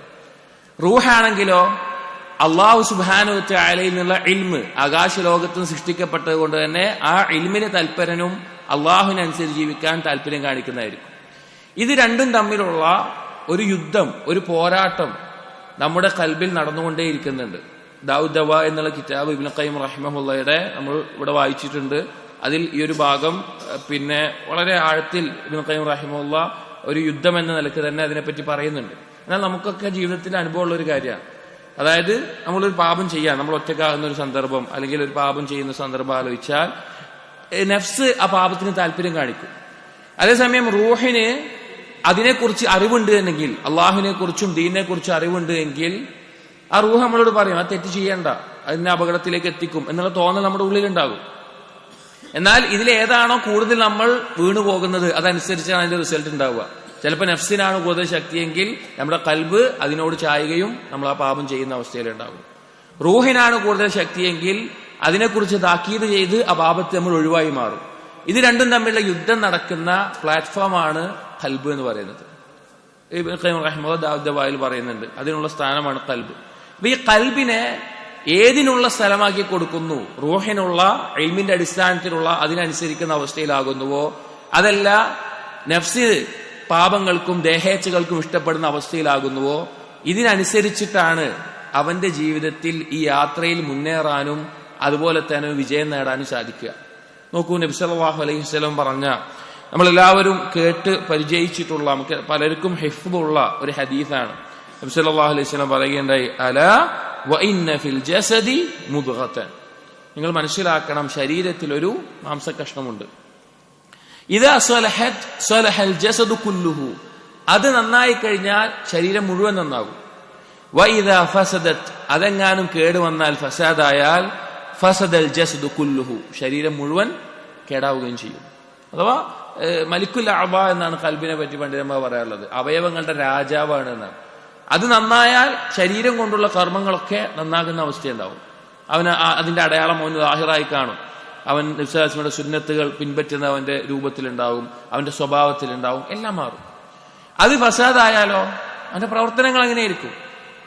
റൂഹാണെങ്കിലോ അള്ളാഹു സുബ്ഹാനഹു വ തആലയിൽ നിന്നുള്ള ഇൽമ്, ആകാശലോകത്തും സൃഷ്ടിക്കപ്പെട്ടത് കൊണ്ട് തന്നെ ആ ഇൽമിന് തൽപരനും അള്ളാഹുവിനനുസരിച്ച് ജീവിക്കാൻ താല്പര്യം കാണിക്കുന്നതായിരിക്കും. ഇത് രണ്ടും തമ്മിലുള്ള ഒരു യുദ്ധം, ഒരു പോരാട്ടം നമ്മുടെ ഖൽബിൽ നടന്നുകൊണ്ടേയിരിക്കുന്നുണ്ട്. ദാഉദ് ദവാ എന്നുള്ള കിതാബ് ഇബ്നു ഖയ്യിം റഹിമഹുള്ളയുടെ നമ്മൾ ഇവിടെ വായിച്ചിട്ടുണ്ട്. അതിൽ ഈ ഒരു ഭാഗം പിന്നെ വളരെ ആഴത്തിൽ ഇബ്നു ഖയ്യിം റഹിമഹുള്ള ഒരു യുദ്ധം എന്ന നിലക്ക് തന്നെ അതിനെപ്പറ്റി പറയുന്നുണ്ട്. എന്നാൽ നമുക്കൊക്കെ ജീവിതത്തിൽ അനുഭവമുള്ള ഒരു കാര്യമാണ്. അതായത് നമ്മളൊരു പാപം ചെയ്യാൻ നമ്മൾ ഒറ്റക്കാകുന്ന ഒരു സന്ദർഭം, അല്ലെങ്കിൽ ഒരു പാപം ചെയ്യുന്ന സന്ദർഭം ആലോചിച്ചാൽ നഫ്സ് ആ പാപത്തിന് താല്പര്യം കാണിക്കും. അതേസമയം റൂഹിന് അതിനെക്കുറിച്ച് അറിവുണ്ട് എന്നെങ്കിൽ, അള്ളാഹുവിനെ കുറിച്ചും ദീനിനെ കുറിച്ചും അറിവുണ്ട് എങ്കിൽ ആ റൂഹ് നമ്മളോട് പറയും ആ തെറ്റ് ചെയ്യണ്ട, അതിനെ അപകടത്തിലേക്ക് എത്തിക്കും എന്നുള്ള തോന്നൽ നമ്മുടെ ഉള്ളിലുണ്ടാകും. എന്നാൽ ഇതിലേതാണോ കൂടുതൽ നമ്മൾ വീണു പോകുന്നത് അതനുസരിച്ചാണ് അതിന്റെ റിസൾട്ട് ഉണ്ടാവുക. ചിലപ്പോൾ നഫ്സിനാണ് കൂടുതൽ ശക്തിയെങ്കിൽ നമ്മുടെ കൽബ് അതിനോട് ചായുകയും നമ്മൾ ആ പാപം ചെയ്യുന്ന അവസ്ഥയിലുണ്ടാകും. റൂഹിനാണ് കൂടുതൽ ശക്തിയെങ്കിൽ അതിനെക്കുറിച്ച് താക്കീത് ചെയ്ത് ആ പാപത്തെ നമ്മൾ ഒഴിവായി മാറും. ഇത് രണ്ടും തമ്മിലുള്ള യുദ്ധം നടക്കുന്ന പ്ലാറ്റ്ഫോമാണ് കൽബ് എന്ന് പറയുന്നത്. ഇബ്നു ഖയ്യിം റഹിമഹുല്ലാഹ് ദഅവ്വായിൽ പറയുന്നുണ്ട്, അതിനുള്ള സ്ഥാനമാണ് കൽബ്. അപ്പൊ ഈ കൽബിനെ ഏതിനുള്ള സ്ഥലമാക്കി കൊടുക്കുന്നു, റൂഹിനുള്ള ഇൽമിന്റെ അടിസ്ഥാനത്തിലുള്ള അതിനനുസരിക്കുന്ന അവസ്ഥയിലാകുന്നുവോ, അതല്ല നഫ്സ് പാപങ്ങൾക്കും ദേഹേച്ഛകൾക്കും ഇഷ്ടപ്പെടുന്ന അവസ്ഥയിലാകുന്നുവോ, ഇതിനനുസരിച്ചിട്ടാണ് അവന്റെ ജീവിതത്തിൽ ഈ യാത്രയിൽ മുന്നേറാനും അതുപോലെ തന്നെ വിജയം നേടാനും സാധിക്കുക. നോക്കൂ, നബി സല്ലല്ലാഹു അലൈഹി വസല്ലം പറഞ്ഞ, നമ്മളെല്ലാവരും കേട്ട് പരിചയിച്ചിട്ടുള്ള, നമുക്ക് പലർക്കും ഹിഫ്ദുള്ള ഒരു ഹദീസാണ്. നബി സല്ലല്ലാഹു അലൈഹി വസല്ലം പറയുകയുണ്ടായി, അലാ വഇന്ന ഫിൽ ജസദി മുദ്ഗതൻ, നിങ്ങൾ മനസ്സിലാക്കണം, ശരീരത്തിൽ ഒരു മാംസകഷ്ണമുണ്ട്. ഇദാ സലഹത് സലഹൽ ജസദു കുല്ലുഹു, അത് നന്നായി കഴിഞ്ഞാൽ ശരീരം മുഴുവൻ നന്നാകും. വഇദാ ഫസദത്, അതെങ്ങാനും കേടുവന്നാൽ, ഫസാദായാൽ, ഫസദൽ ജസദു കുല്ലുഹു, ശരീരം മുഴുവൻ കേടാവുകയും ചെയ്യും. അഥവാ മലിക്കുൽ അഅബ എന്നാണ് കൽബിനെ പറ്റി പണ്ഡിതന്മാർ പറയാറുള്ളത്. അവയവങ്ങളുടെ രാജാവാണ് എന്നാണ്. അത് നന്നായാൽ ശരീരം കൊണ്ടുള്ള കർമ്മങ്ങളൊക്കെ നന്നാകുന്ന അവസ്ഥയുണ്ടാവും. അവന് അതിന്റെ അടയാളം അവന് ലാഹിറായി കാണും. അവൻ നബി സല്ലല്ലാഹു അലൈഹി വസല്ലമയുടെ സുന്നത്തുകൾ പിൻപറ്റുന്ന അവന്റെ രൂപത്തിലുണ്ടാവും, അവന്റെ സ്വഭാവത്തിലുണ്ടാവും, എല്ലാം മാറും. അത് ഫസാദായാലോ അവന്റെ പ്രവർത്തനങ്ങൾ എങ്ങനെയായിരിക്കും?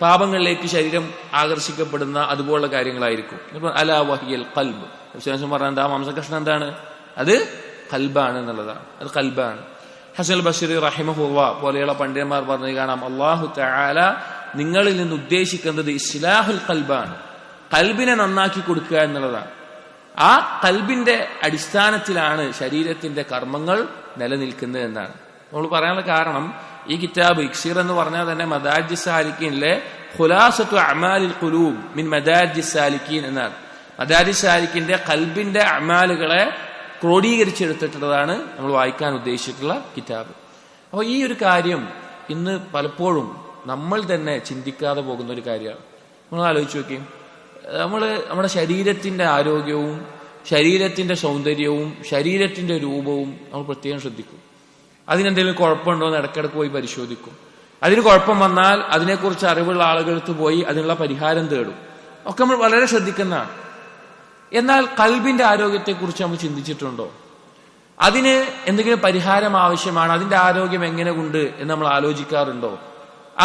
പാപങ്ങളിലേക്ക് ശരീരം ആകർഷിക്കപ്പെടുന്ന അതുപോലുള്ള കാര്യങ്ങളായിരിക്കും. അലാ വഹിയൽ ഖൽബ്, നബി സല്ലല്ലാഹു അലൈഹി വസല്ലം പറഞ്ഞ ആ മാംസകഷ്ണം എന്താണ്? അത് ഖൽബാണ് എന്നുള്ളതാണ്. അത് ഖൽബാണ്. ഹസൻ ബസ്രി റഹിമഹുല്ലാഹ് പോലെയുള്ള പണ്ഡിതന്മാർ പറഞ്ഞു കാണാം, അല്ലാഹു തആല നിങ്ങളിൽ നിന്ന് ഉദ്ദേശിക്കുന്നത് ഇസ്ലാഹുൽ ഖൽബാണ്, ഖൽബിനെ നന്നാക്കി കൊടുക്കുക എന്നുള്ളതാണ്. ആ ഖൽബിന്റെ അടിസ്ഥാനത്തിലാണ് ശരീരത്തിന്റെ കർമ്മങ്ങൾ നിലനിൽക്കുന്നത് എന്നാണ് നമ്മൾ പറയാനുള്ള കാരണം. ഈ കിതാബ് ഇക്സീർ എന്ന് പറഞ്ഞാൽ തന്നെ മദാരിജ് സാലിക്കീനിലെ ഖുലാസത്തു അഅമാലിൽ ഖുലൂബ് മിൻ മദാരിജ് സാലിക്കീൻ എന്നാണ്. മദാരിജ് സാലിക്കിന്റെ ഖൽബിന്റെ അഅമാലുകളെ ക്രോഡീകരിച്ചെടുത്തിട്ടുള്ളതാണ് നമ്മൾ വായിക്കാൻ ഉദ്ദേശിച്ചിട്ടുള്ള കിതാബ്. അപ്പോൾ ഈ ഒരു കാര്യം ഇന്ന് പലപ്പോഴും നമ്മൾ തന്നെ ചിന്തിക്കാതെ പോകുന്ന ഒരു കാര്യമാണ്. നമ്മൾ ആലോചിച്ച് നോക്കിയും, നമ്മുടെ ശരീരത്തിന്റെ ആരോഗ്യവും ശരീരത്തിന്റെ സൗന്ദര്യവും ശരീരത്തിന്റെ രൂപവും നമ്മൾ പ്രത്യേകം ശ്രദ്ധിക്കും. അതിനെന്തെങ്കിലും കുഴപ്പമുണ്ടോ എന്ന് ഇടയ്ക്കിടയ്ക്ക് പോയി പരിശോധിക്കും. അതിന് കുഴപ്പം വന്നാൽ അതിനെക്കുറിച്ച് അറിവുള്ള ആളുകൾക്ക് പോയി അതിനുള്ള പരിഹാരം തേടും. ഒക്കെ നമ്മൾ വളരെ ശ്രദ്ധിക്കുന്നതാണ്. എന്നാൽ കൽബിന്റെ ആരോഗ്യത്തെക്കുറിച്ച് നമ്മൾ ചിന്തിച്ചിട്ടുണ്ടോ? അതിന് എന്തെങ്കിലും പരിഹാരം ആവശ്യമാണ്, അതിന്റെ ആരോഗ്യം എങ്ങനെ ഉണ്ട് എന്ന് നമ്മൾ ആലോചിക്കാറുണ്ടോ?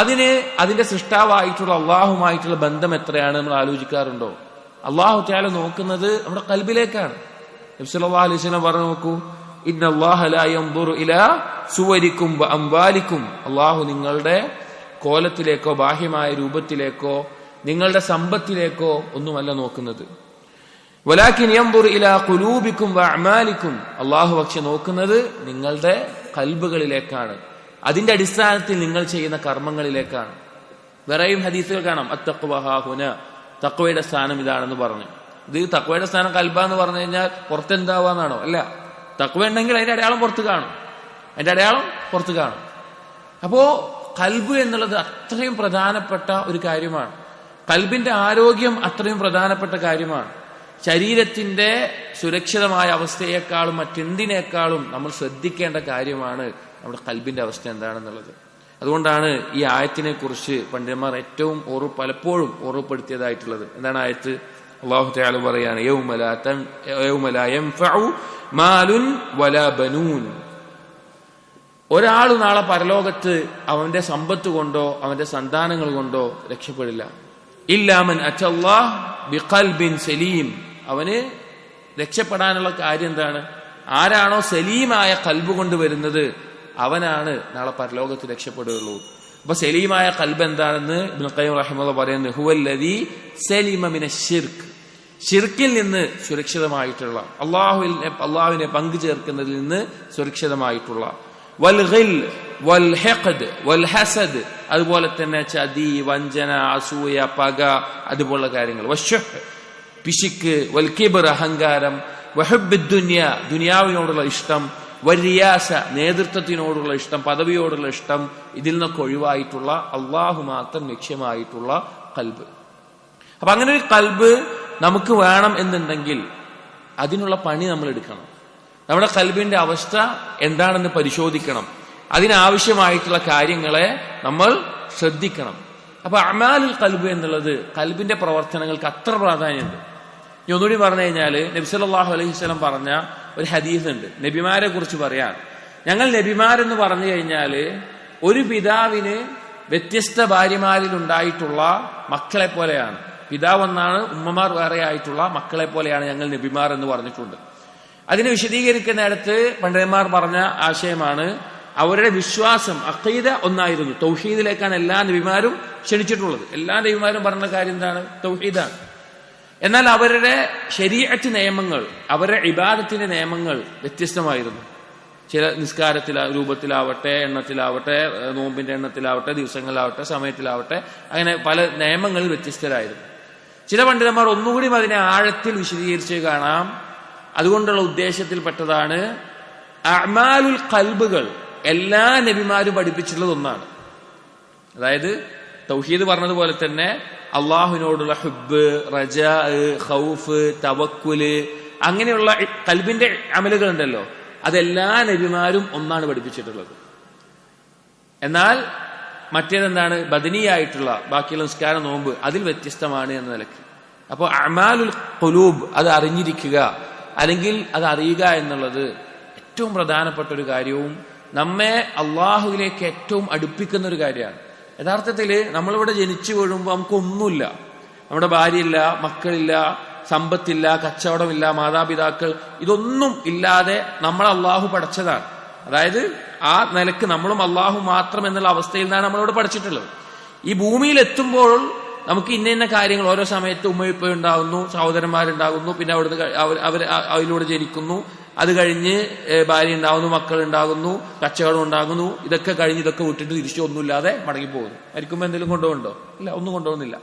അതിന് അതിന്റെ സൃഷ്ടാവായിട്ടുള്ള അള്ളാഹുമായിട്ടുള്ള ബന്ധം എത്രയാണ് നമ്മൾ ആലോചിക്കാറുണ്ടോ? അള്ളാഹു തആല നോക്കുന്നത് നമ്മുടെ കൽബിലേക്കാണ്. നബി സല്ലല്ലാഹു അലൈഹി വസല്ലം പറഞ്ഞു, നോക്കൂ, ഇന്നല്ലാഹ ലാ യൻദുറു ഇലാ സുവരിക്കും വ അംവാലിക്കും, അള്ളാഹു നിങ്ങളുടെ കോലത്തിലേക്കോ ബാഹ്യമായ രൂപത്തിലേക്കോ നിങ്ങളുടെ സമ്പത്തിലേക്കോ ഒന്നുമല്ല നോക്കുന്നത്. വലാകിൻ യൻദുറു ഇലാ ഖുലൂബിക്കും വ അഅമാലിക്കും, അള്ളാഹു പക്ഷെ നോക്കുന്നത് നിങ്ങളുടെ കൽബുകളിലേക്കാണ്, അതിന്റെ അടിസ്ഥാനത്തിൽ നിങ്ങൾ ചെയ്യുന്ന കർമ്മങ്ങളിലേക്കാണ്. വേറെയും ഹദീസുകൾ കാണാം, അത്തഖ്വ ഹാഹുന, തഖ്വയുടെ സ്ഥാനം ഇതാണെന്ന് പറഞ്ഞു. ഇത് തഖ്വയുടെ സ്ഥാനം കൽബാന്ന് പറഞ്ഞു കഴിഞ്ഞാൽ പുറത്തെന്താവാന്നാണോ? അല്ല, തഖ്വ ഉണ്ടെങ്കിൽ അതിന്റെ അടയാളം പുറത്ത് കാണും, അതിന്റെ അടയാളം പുറത്ത് കാണും. അപ്പോ കൽബ് എന്നുള്ളത് അത്രയും പ്രധാനപ്പെട്ട ഒരു കാര്യമാണ്. കൽബിന്റെ ആരോഗ്യം അത്രയും പ്രധാനപ്പെട്ട കാര്യമാണ്. ശരീരത്തിന്റെ സുരക്ഷിതമായ അവസ്ഥയെക്കാളും മറ്റെന്തിനേക്കാളും നമ്മൾ ശ്രദ്ധിക്കേണ്ട കാര്യമാണ് നമ്മുടെ കൽബിന്റെ അവസ്ഥ എന്താണെന്നുള്ളത്. അതുകൊണ്ടാണ് ഈ ആയത്തിനെ കുറിച്ച് പണ്ഡിതന്മാർ ഏറ്റവും പലപ്പോഴും ഓർമ്മപ്പെടുത്തിയതായിട്ടുള്ളത്. എന്താണ് ആയത്ത്? അല്ലാഹു തആല പറയാണ്, യൗമ ലാ യൻഫഉ മാലുൻ വലാ ബനൂൻ, ഒരാൾ നാളെ പരലോകത്ത് അവന്റെ സമ്പത്ത് കൊണ്ടോ അവന്റെ സന്താനങ്ങൾ കൊണ്ടോ രക്ഷപ്പെടില്ല. ഇല്ലാ മൻ അറ്റല്ലാഹ് ബിഖൽബിൻ സലീം, അവന് രക്ഷപ്പെടാനുള്ള കാര്യം എന്താണ്? ആരാണോ സലീമായ കൽബ് കൊണ്ടുവരുന്നത് അവനാണ് നാളെ പരലോകത്ത് രക്ഷപ്പെടുകയുള്ളൂ. അപ്പൊ സലീമായ കൽബ് എന്താണെന്ന് ഇബ്നു ഖയ്യിം റഹിമഹുല്ലാഹ് പറയുന്നത്, ഹുവല്ലദീ സലിമ മിനശ് ശിർക്ക്, ശിർക്കിൽ നിന്ന് സുരക്ഷിതമായിട്ടുള്ള, അള്ളാഹുവിനെ പങ്കു ചേർക്കുന്നതിൽ നിന്ന് സുരക്ഷിതമായിട്ടുള്ള, വൽ ഗിൽ, വൽ ഹിഖ്ദ് വൽ ഹസദ്, അതുപോലെ തന്നെ ചതി, വഞ്ചന, അസൂയ, പക, അതുപോലുള്ള കാര്യങ്ങൾ. വശുഹ്, പിശുക്ക്. വൽ കിബ്ർ, അഹങ്കാരം. വഹുബ്ബുദ് ദുനിയ, ദുനിയാവിനോടുള്ള ഇഷ്ടം. വരിയാസ, നേതൃത്വത്തിനോടുള്ള ഇഷ്ടം, പദവിയോടുള്ള ഇഷ്ടം. ഇതിൽ നിന്നൊക്കെ ഒഴിവായിട്ടുള്ള അള്ളാഹു മാത്രം ലക്ഷ്യമായിട്ടുള്ള ഖൽബ്. അപ്പൊ അങ്ങനെ ഒരു ഖൽബ് നമുക്ക് വേണം എന്നുണ്ടെങ്കിൽ അതിനുള്ള പണി നമ്മൾ എടുക്കണം. നമ്മുടെ ഖൽബിന്റെ അവസ്ഥ എന്താണെന്ന് പരിശോധിക്കണം. അതിനാവശ്യമായിട്ടുള്ള കാര്യങ്ങളെ നമ്മൾ ശ്രദ്ധിക്കണം. അപ്പൊ അമാലുൽ ഖൽബ് എന്നുള്ളത് ഖൽബിന്റെ പ്രവർത്തനങ്ങൾക്ക് അത്ര പ്രാധാന്യമുണ്ട്. ഇനി ഒന്നുകൂടി പറഞ്ഞു കഴിഞ്ഞാല് നബി സല്ലല്ലാഹു അലൈഹി വസല്ലം പറഞ്ഞ ഒരു ഹദീസ് ഉണ്ട് നബിമാരെ കുറിച്ച് പറയാൻ. ഞങ്ങൾ നബിമാരെന്ന് പറഞ്ഞു കഴിഞ്ഞാല് ഒരു പിതാവിന് വ്യത്യസ്ത ഭാര്യമാരിൽ ഉണ്ടായിട്ടുള്ള മക്കളെ പോലെയാണ്. പിതാവ് എന്നാണ്, ഉമ്മമാർ വേറെ ആയിട്ടുള്ള മക്കളെ പോലെയാണ് ഞങ്ങൾ നബിമാർ എന്ന് പറഞ്ഞിട്ടുണ്ട്. അതിനെ വിശദീകരിക്കുന്നിടത്ത് പണ്ഡിതന്മാർ പറഞ്ഞ ആശയമാണ് അവരുടെ വിശ്വാസം, അഖീദ ഒന്നായിരുന്നു. തൗഹീദിലേക്കാണ് എല്ലാ നബിമാരും ക്ഷണിച്ചിട്ടുള്ളത്. എല്ലാ നബിമാരും പറഞ്ഞ കാര്യം എന്താണ്? തൗഹീദാണ്. എന്നാൽ അവരുടെ ശരീഅത്ത് നിയമങ്ങൾ, അവരുടെ ഇബാദത്തിന്റെ നിയമങ്ങൾ വ്യത്യസ്തമായിരുന്നു. ചില നിസ്കാരത്തില രൂപത്തിലാവട്ടെ, എണ്ണത്തിലാവട്ടെ, നോമ്പിന്റെ എണ്ണത്തിലാവട്ടെ, ദിവസങ്ങളിലാവട്ടെ, സമയത്തിലാവട്ടെ, അങ്ങനെ പല നിയമങ്ങളിൽ വ്യത്യസ്തരായിരുന്നു. ചില പണ്ഡിതന്മാർ ഒന്നുകൂടി അതിനെ ആഴത്തിൽ വിശദീകരിച്ച് കാണാം. അതുകൊണ്ടുള്ള ഉദ്ദേശത്തിൽപ്പെട്ടതാണ് അഅ്മാലുൽ ഖൽബുകൾ എല്ലാ നബിമാരും പഠിപ്പിച്ചിട്ടുള്ളത് ഒന്നാണ്. അതായത് തൗഹീദ് പറഞ്ഞതുപോലെ തന്നെ അള്ളാഹുവിനോടുള്ള ഹുബ്ബ്, റജാ, ഖൗഫ്, തവക്കുല്, അങ്ങനെയുള്ള ഖൽബിന്റെ അമലുകൾ ഉണ്ടല്ലോ, അതെല്ലാ നബിമാരും ഒന്നാണ് പഠിപ്പിച്ചിട്ടുള്ളത്. എന്നാൽ മറ്റേതെന്താണ്? ബദനിയായിട്ടുള്ള ബാക്കിയുള്ള നിസ്കാരം, നോമ്പ്, അതിൽ വ്യത്യസ്തമാണ് എന്ന നിലയ്ക്ക്. അപ്പോൾ അഅ്മാലുൽ ഖുലൂബ് അത് അറിഞ്ഞിരിക്കുക, അല്ലെങ്കിൽ അത് അറിയുക എന്നുള്ളത് ഏറ്റവും പ്രധാനപ്പെട്ട ഒരു കാര്യവും നമ്മെ അള്ളാഹുവിലേക്ക് ഏറ്റവും അടുപ്പിക്കുന്ന ഒരു കാര്യമാണ്. യഥാർത്ഥത്തിൽ നമ്മളിവിടെ ജനിച്ചു വീഴുമ്പോൾ നമുക്കൊന്നുമില്ല. നമ്മുടെ ഭാര്യയില്ല, മക്കളില്ല, സമ്പത്തില്ല, കച്ചവടമില്ല, മാതാപിതാക്കൾ, ഇതൊന്നും ഇല്ലാതെ നമ്മൾ അള്ളാഹു പഠിച്ചതാണ്. അതായത് ആ നിലക്ക് നമ്മളും അള്ളാഹു മാത്രം എന്നുള്ള അവസ്ഥയിൽ നിന്നാണ് നമ്മളിവിടെ പഠിച്ചിട്ടുള്ളത്. ഈ ഭൂമിയിൽ എത്തുമ്പോൾ നമുക്ക് ഇന്ന ഇന്ന കാര്യങ്ങൾ ഓരോ സമയത്ത് ഉമ്മയിപ്പ ഉണ്ടാകുന്നു, സഹോദരന്മാരുണ്ടാകുന്നു, പിന്നെ അവിടുന്ന് അവർ അതിലൂടെ ജനിക്കുന്നു, അത് കഴിഞ്ഞ് ഭാര്യ ഉണ്ടാകുന്നു, മക്കൾ ഉണ്ടാകുന്നു, കച്ചവടം ഉണ്ടാകുന്നു. ഇതൊക്കെ കഴിഞ്ഞ് ഇതൊക്കെ വിട്ടിട്ട് തിരിച്ചു ഒന്നുമില്ലാതെ മടങ്ങിപ്പോകുന്നു. മരിക്കുമ്പോൾ എന്തെങ്കിലും കൊണ്ടുപോകുന്നുണ്ടോ? ഇല്ല, ഒന്നും കൊണ്ടുപോകുന്നില്ല.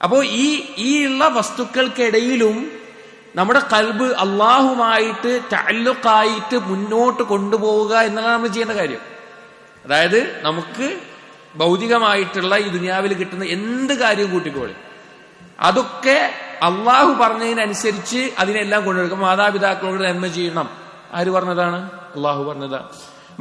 അപ്പോ ഈ ഉള്ള വസ്തുക്കൾക്കിടയിലും നമ്മുടെ ഖൽബ് അള്ളാഹുമായിട്ട് തഅല്ലുഖായിട്ട് മുന്നോട്ട് കൊണ്ടുപോവുക എന്നതാണ് നമ്മൾ ചെയ്യേണ്ട കാര്യം. അതായത് നമുക്ക് ഭൗതികമായിട്ടുള്ള ഈ ദുനിയാവിൽ കിട്ടുന്ന എന്ത് കാര്യവും കൂട്ടിക്കോളി, അതൊക്കെ അള്ളാഹു പറഞ്ഞതിനനുസരിച്ച് അതിനെല്ലാം കൊണ്ടുവരും. മാതാപിതാക്കളോട് നന്മ ചെയ്യണം, ആര് പറഞ്ഞതാണ്? അള്ളാഹു പറഞ്ഞതാണ്.